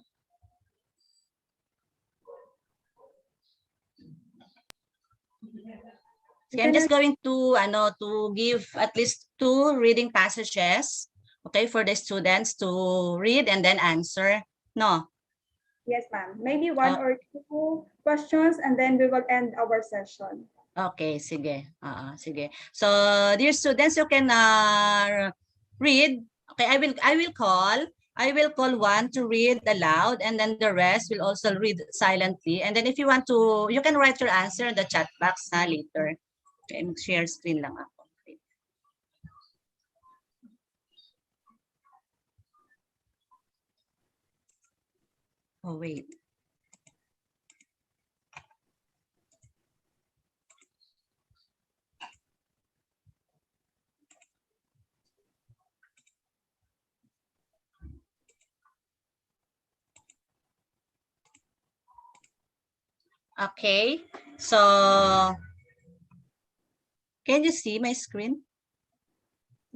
So I'm just going to give at least 2 reading passages, okay, for the students to read and then answer. No. Yes, ma'am. Maybe 1 or 2 questions and then we will end our session. Okay, sige. Sige. So, dear students, you can read. Okay, I will call one to read aloud, and then the rest will also read silently. And then if you want to, you can write your answer in the chat box later. Okay, share screen lang ako. Oh, wait. Okay, so can you see my screen?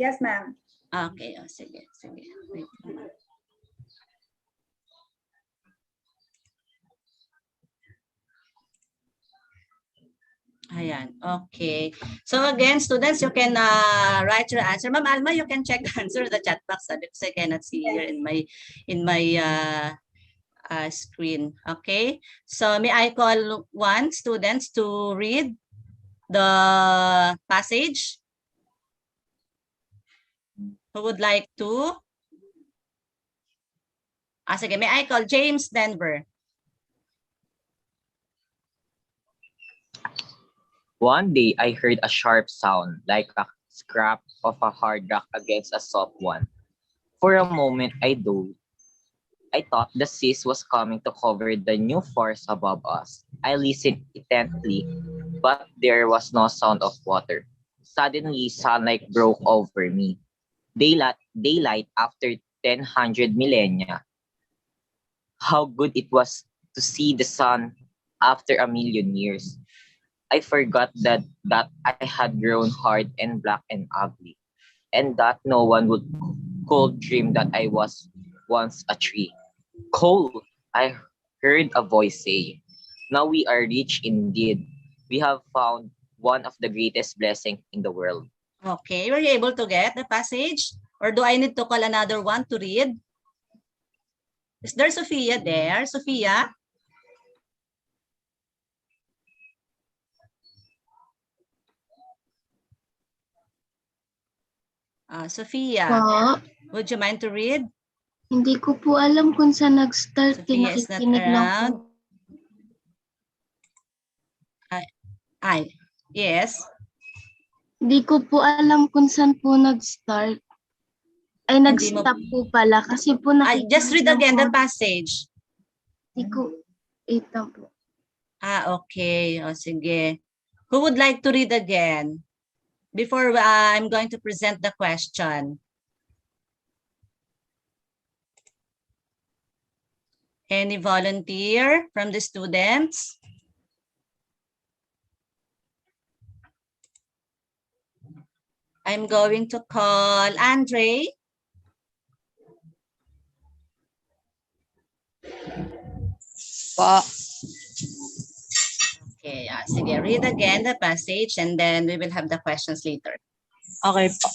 Yes, ma'am. Okay, sige, sige. Wait. Ayan, okay. So again, students, you can write your answer. Ma'am Alma, you can check the answer in the chat box because I cannot see here in my screen. Okay, so may I call one students to read the passage? Who would like to? Sige, may I call James Denver? One day, I heard a sharp sound, like a scrap of a hard rock against a soft one. For a moment, I thought the sea was coming to cover the new forest above us. I listened intently, but there was no sound of water. Suddenly, sunlight broke over me. Daylight after 10,000 millennia. How good it was to see the sun after a million years. I forgot that I had grown hard and black and ugly, and that no one could dream that I was once a tree. Cole, I heard a voice say, now we are rich indeed. We have found one of the greatest blessings in the world. Okay, were you able to get the passage? Or do I need to call another one to read? Is there Sophia there? Sophia? Sophia, would you mind to read? Hindi ko po alam kung saan nag-start. Sophia is not around. Yes. Hindi ko po alam kung saan po nag-start. Ay, nag-stop po pala kasi po just read again the passage. Hindi ko, ito po. Okay. Sige. Who would like to read again? Before I'm going to present the question. Any volunteer from the students? I'm going to call Andre. Okay, sige, read again the passage and then we will have the questions later. Okay po.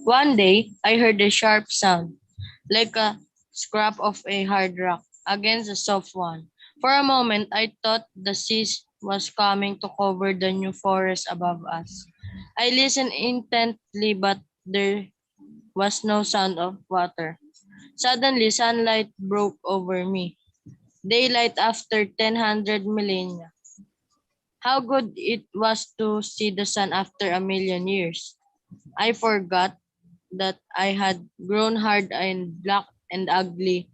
One day, I heard a sharp sound, like a scrap of a hard rock against a soft one. For a moment, I thought the sea was coming to cover the new forest above us. I listened intently, but there was no sound of water. Suddenly, sunlight broke over me. Daylight after 10,000 millennia. How good it was to see the sun after a million years. I forgot that I had grown hard and black and ugly,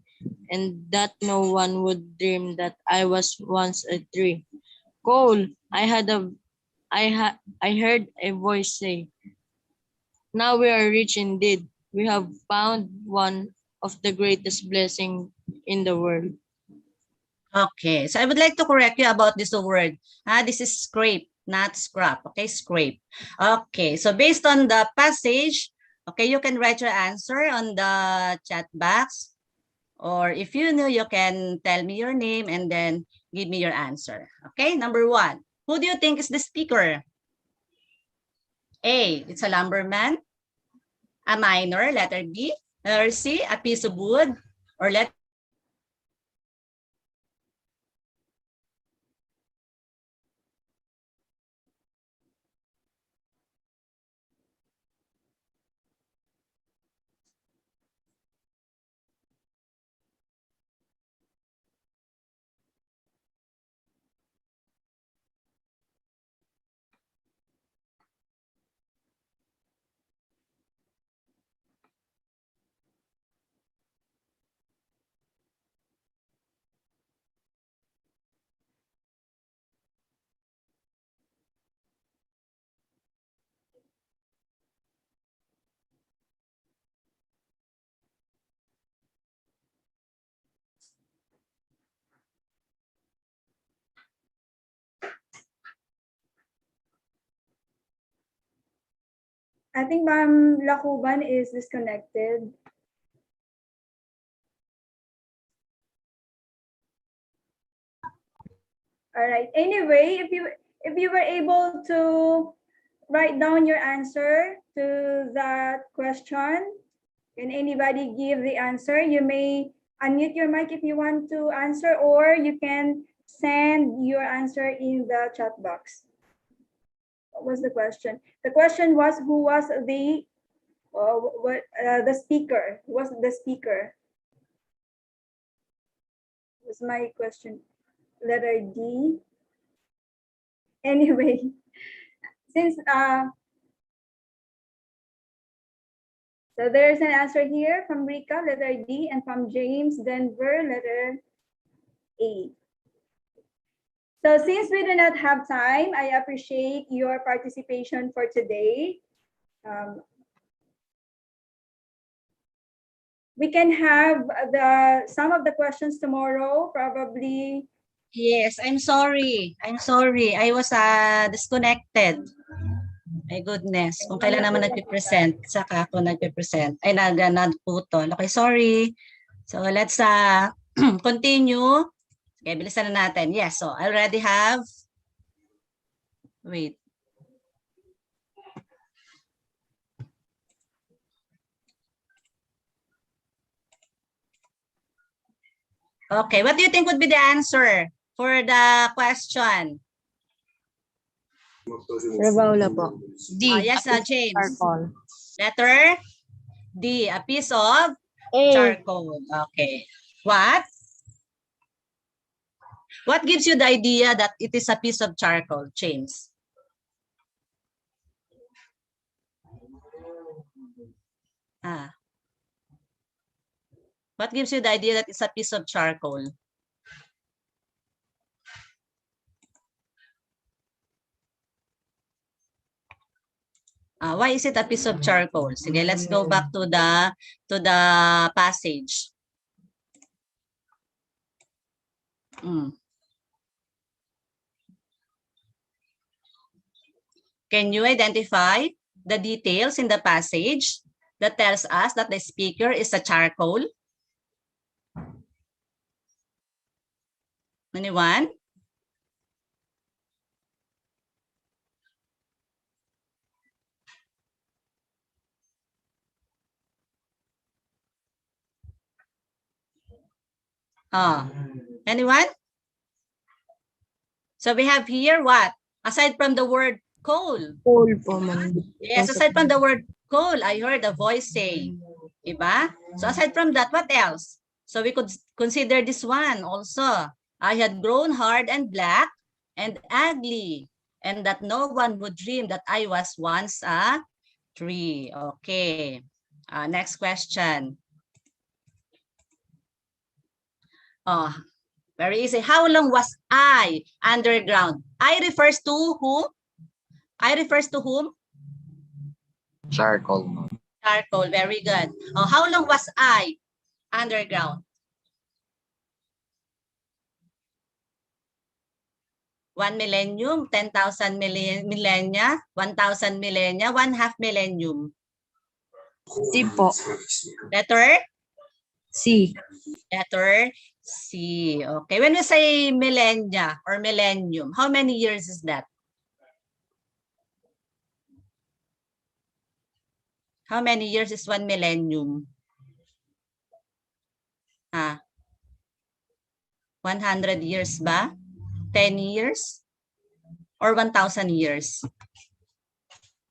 and that no one would dream that I was once a tree. Cole, I I heard a voice say, "Now we are rich indeed. We have found one of the greatest blessings in the world." Okay, so I would like to correct you about this word. This is scrape, not scrap. Okay, scrape. Okay, so based on the passage, okay, you can write your answer on the chat box. Or if you know, you can tell me your name and then give me your answer. Okay, number 1. Who do you think is the speaker? A, it's a lumberman. A miner, letter B. Letter C, a piece of wood. Or letter I think Ma'am Lakuban is disconnected. All right. Anyway, if you were able to write down your answer to that question, can anybody give the answer? You may unmute your mic if you want to answer, or you can send your answer in the chat box. What was the question? The question was, who was the speaker? Who was the speaker? Was my question. Letter D. Anyway, since so there's an answer here from Rika, letter D, and from James Denver, letter A. So since we do not have time, I appreciate your participation for today. We can have some of the questions tomorrow, probably. Yes, I'm sorry. I'm sorry. I was disconnected. My goodness. Kung kailan naman nagpe-present, saka ako nagpe-present. Ay, nagputol. Okay, sorry. So, let's continue. Okay, bilisan na natin. Yes, so I already have. Wait. Okay, what do you think would be the answer for the question? Rebaula po. D. Yes, James. Charcoal. Letter D. A piece of charcoal. Okay. What? What gives you the idea that it is a piece of charcoal, James? What gives you the idea that it's a piece of charcoal? Why is it a piece of charcoal? Sige, let's go back to the passage. Can you identify the details in the passage that tells us that the speaker is a charcoal? Anyone? Anyone? So we have here what? Aside from the word coal. Coal po, ma'am. Yes, aside from the word coal, I heard a voice say. Diba? So aside from that, what else? So we could consider this one also. I had grown hard and black and ugly, and that no one would dream that I was once a tree. Okay. Next question. Very easy. How long was I underground? I refers to who? I refers to whom? Charcoal, ma'am. Charcoal. Very good. Oh, how long was I underground? 1 millennium, 10,000 millennia, 1,000 millennia, 1/2 millennium. C po. Letter? C. Letter C. Okay. When we say millennia or millennium, how many years is that? How many years is 1 millennium? 100 years ba? 10 years? Or 1,000 years?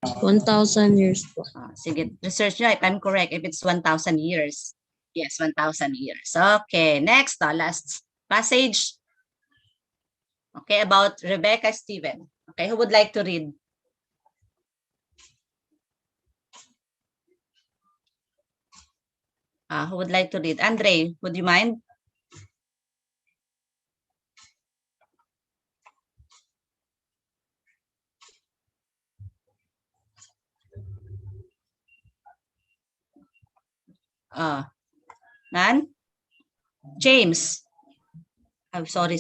1,000 years po. Sige, research nyo if I'm correct, if it's 1,000 years. Yes, 1,000 years. Okay, next, last passage. Okay, about Rebecca Stephen. Okay, who would like to read? Who would like to read? Andre, would you mind? Nan? James. Oh, sorry.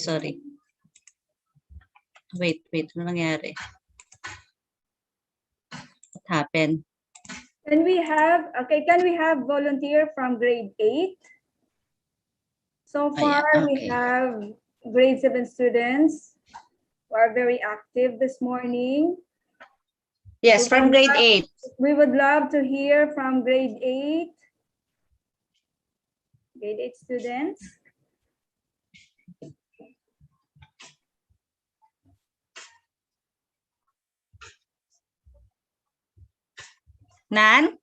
Wait. Ano nangyari? What happened? Can we have volunteer from grade 8? So far, we have grade 7 students who are very active this morning. Yes, from grade 8. We would love to hear from grade 8. Grade 8 students. Nan?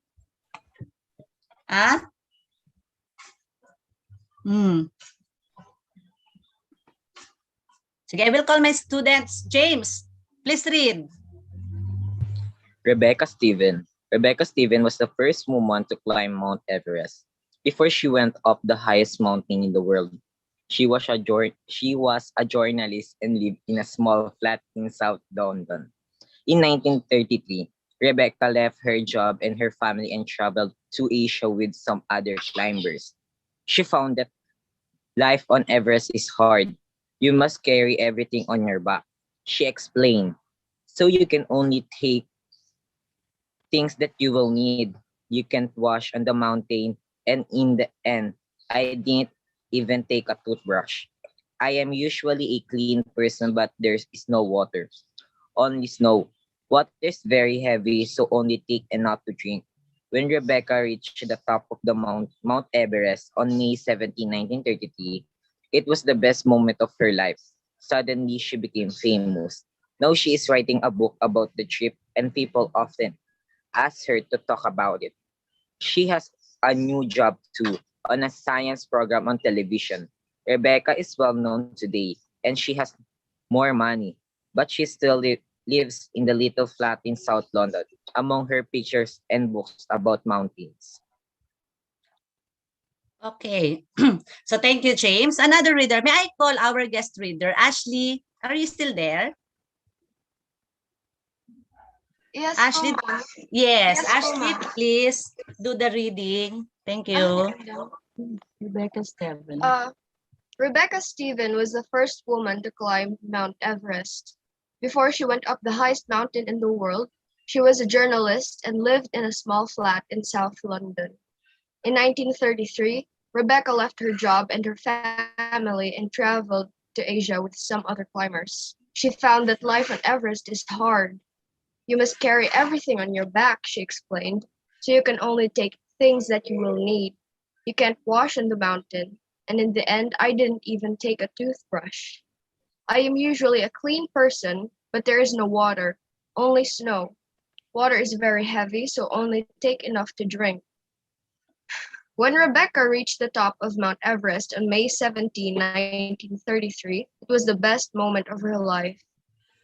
Sige, I will call my students. James, please read. Rebecca Stephen. Rebecca Stephen was the first woman to climb Mount Everest. Before she went up the highest mountain in the world, she was a journalist and lived in a small flat in South London. In 1933, Rebecca left her job and her family and traveled to Asia with some other climbers. She found that life on Everest is hard. You must carry everything on your back. She explained, so you can only take things that you will need. You can't wash on the mountain, and in the end, I didn't even take a toothbrush. I am usually a clean person, but there is no water, only snow. Water is very heavy, so only take enough to drink. When Rebecca reached the top of the Mount Everest on May 17, 1933, it was the best moment of her life. Suddenly, she became famous. Now she is writing a book about the trip, and people often ask her to talk about it. She has a new job too, on a science program on television. Rebecca is well known today, and she has more money, but she still lives in the little flat in South London. Among her pictures and books about mountains. Okay. So thank you, James. Another reader. May I call our guest reader? Ashley, are you still there? Yes, Ashley, ma'am. yes, Yes, Ashley, ma'am. please do the reading. Thank you. Rebecca Stephen. Rebecca Stephen was the first woman to climb Mount Everest. Before she went up the highest mountain in the world, she was a journalist and lived in a small flat in South London. In 1933, Rebecca left her job and her family and traveled to Asia with some other climbers. She found that life on Everest is hard. You must carry everything on your back, she explained, so you can only take things that you will need. You can't wash on the mountain, and in the end, I didn't even take a toothbrush. I am usually a clean person, but there is no water, only snow. Water is very heavy, so only take enough to drink. When Rebecca reached the top of Mount Everest on May 17, 1933, it was the best moment of her life.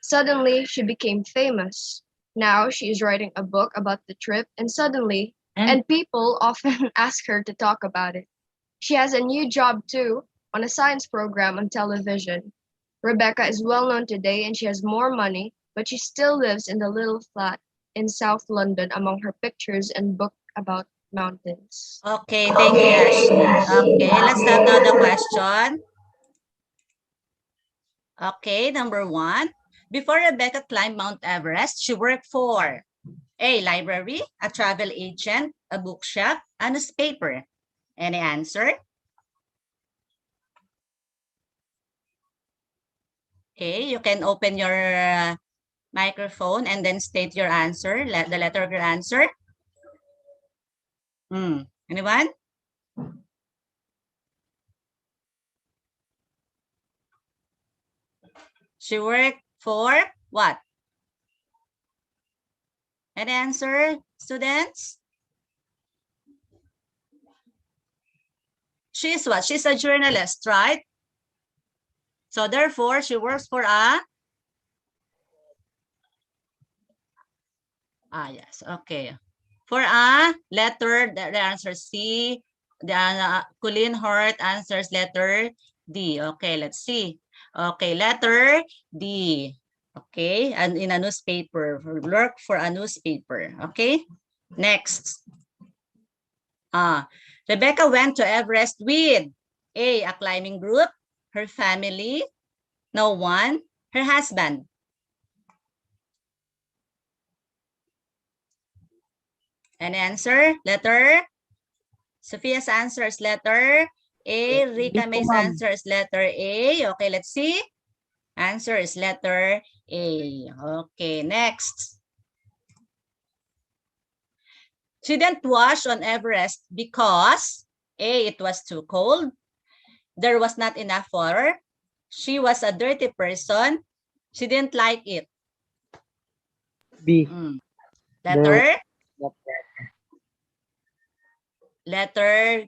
Suddenly, she became famous. Now she is writing a book about the trip, and people often ask her to talk about it. She has a new job too, on a science program on television. Rebecca is well known today and she has more money, but she still lives in the little flat in South London among her pictures and book about mountains. Okay, thank you, Ashley. Okay, let's start now the question. Okay, number 1. Before Rebecca climbed Mount Everest, she worked for A, library, a travel agent, a bookshop, a newspaper. Any answer? Okay, you can open your microphone and then state your answer, the letter of your answer. Anyone? She worked for what? Any answer, students? She's what? She's a journalist, right? So therefore, she works for a... yes, okay. For a letter, the answer C. Colleen Hort answers letter D. Okay, let's see. Okay, letter D. Okay, and in a newspaper, work for a newspaper. Okay, next. Rebecca went to Everest with A, a climbing group, her family, no one, her husband. An answer? Letter? Sophia's answer is letter A. Rika May's answer is letter A. Okay, let's see. Answer is letter A. Okay, next. She didn't wash on Everest because A, it was too cold. There was not enough water. She was a dirty person. She didn't like it. B. Letter? Letter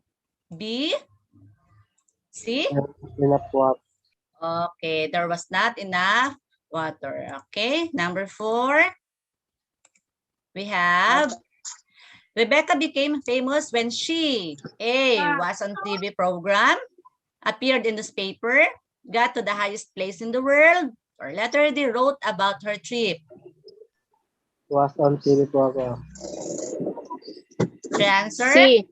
B. C? Enough water. Okay, there was not enough water. Okay, number 4. We have Rebecca became famous when she A, was on TV program, appeared in newspaper, got to the highest place in the world, or letter D, wrote about her trip. Was on TV program. The answer? C.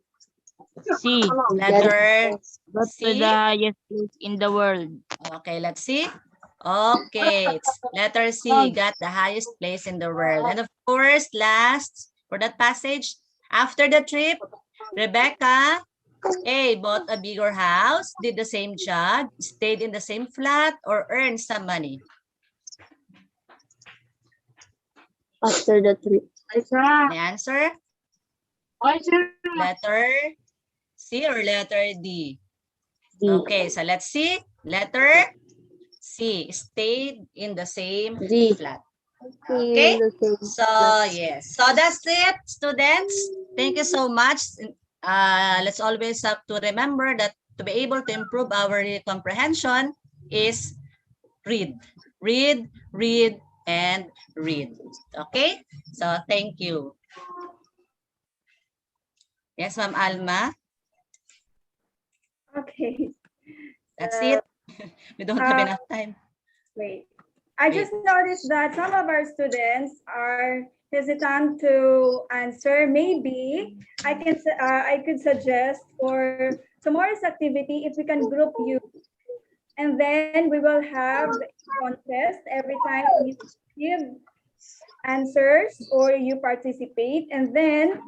C. Letter Got to C. the highest place in the world. Okay, let's see. Okay, it's letter C, got the highest place in the world. And of course, last for that passage, after the trip, Rebecca A, bought a bigger house, did the same job, stayed in the same flat, or earned some money. After the trip. The answer? Letter C or letter D? D. Okay, so let's see. Letter C, stayed in the same D. flat. Okay, so yes, so that's it, students. Thank you so much. Let's always have to remember that to be able to improve our comprehension is read, read, read, and read. Okay, so thank you. Yes, Ma'am Alma. Okay. That's it. We don't have enough time. Wait. I just noticed that some of our students are hesitant to answer. Maybe I could suggest for tomorrow's activity if we can group you, and then we will have a contest every time you give answers or you participate, and then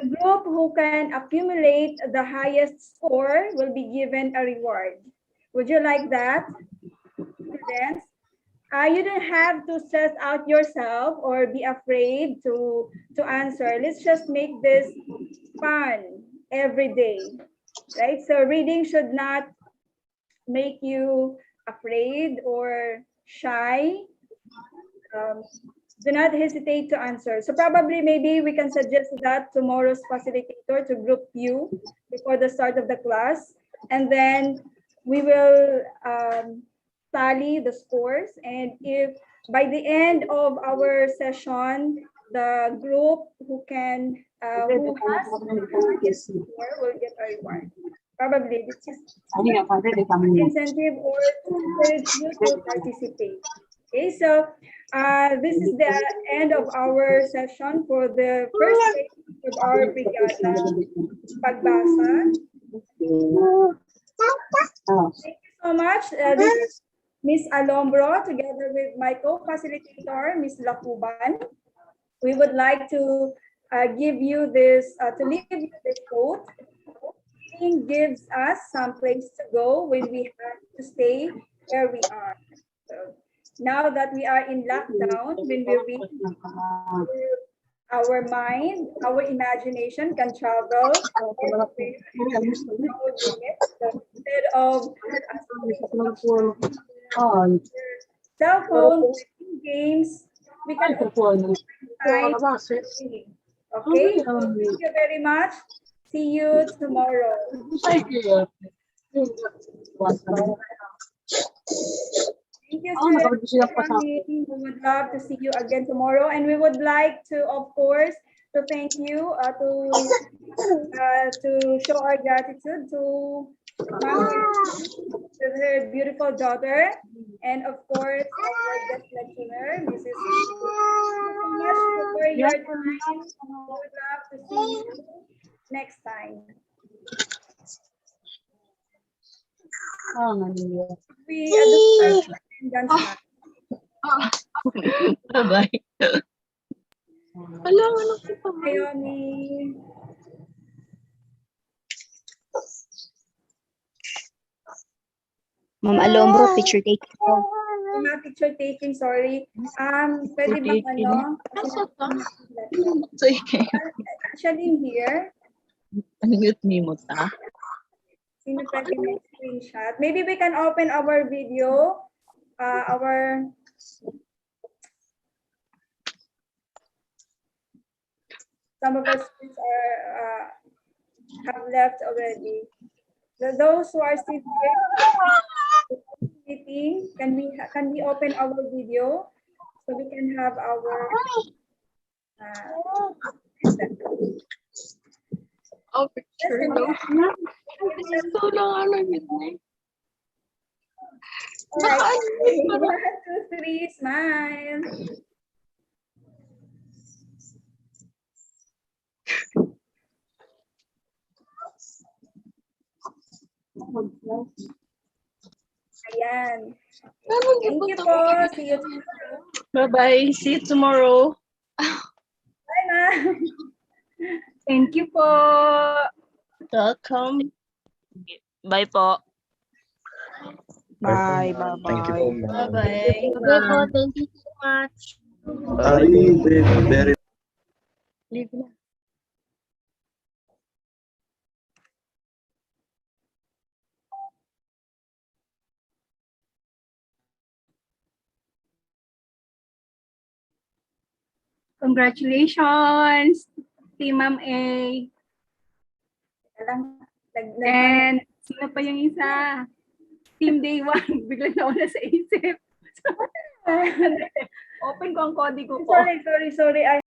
the group who can accumulate the highest score will be given a reward. Would you like that, students? You don't have to stress out yourself or be afraid to answer. Let's just make this fun every day, right? So reading should not make you afraid or shy. Do not hesitate to answer. So probably maybe we can suggest that tomorrow's facilitator to group you before the start of the class, and then we will tally the scores, and if by the end of our session the group who has the highest score will get a reward. Probably this is incentive or to encourage you to participate. Okay, so this is the end of our session for the first phase of our Brigada Pagbasa. Thank you so much. This is Miss Alombro together with my co-facilitator, Miss Lakuban. We would like to give you this, to leave you this quote. Reading gives us some place to go when we have to stay where we are. So now that we are in lockdown, when we read, our mind, our imagination can travel instead of cell phone games, we can also find reading. Okay, so thank you very much. See you tomorrow. Thank you, sir. We would love to see you again tomorrow, and we would like to, of course, to thank you to show our gratitude to her beautiful daughter, and of course our guest lecturer, Mrs. Thank you so much for your time. We would love to see you next time. We Bye-bye. Naomi. Ma'am Alombro, picture taking. Picture taking, sorry. Pwede bang ano? Actually here. Unmute me mo ta. Sino pwede may screenshot? Maybe we can open our video. Some of us are have left already. Those who are still here, can we open our video so we can have our picture. So long, Alright. 1, 2, 3, smile. Ayan. Thank you po. See you tomorrow. Bye-bye. See you tomorrow. Bye, ma'am. Thank you po. Welcome. Bye po. Bye. Thank you po, ma'am. Bye-bye. Okay po, thank you so much. Very Leave na. Congratulations, Team Ma'am A. And sino pa yung isa? Team Day 1. Bigla na wala sa isip. Open ko ang kodi ko po. Sorry.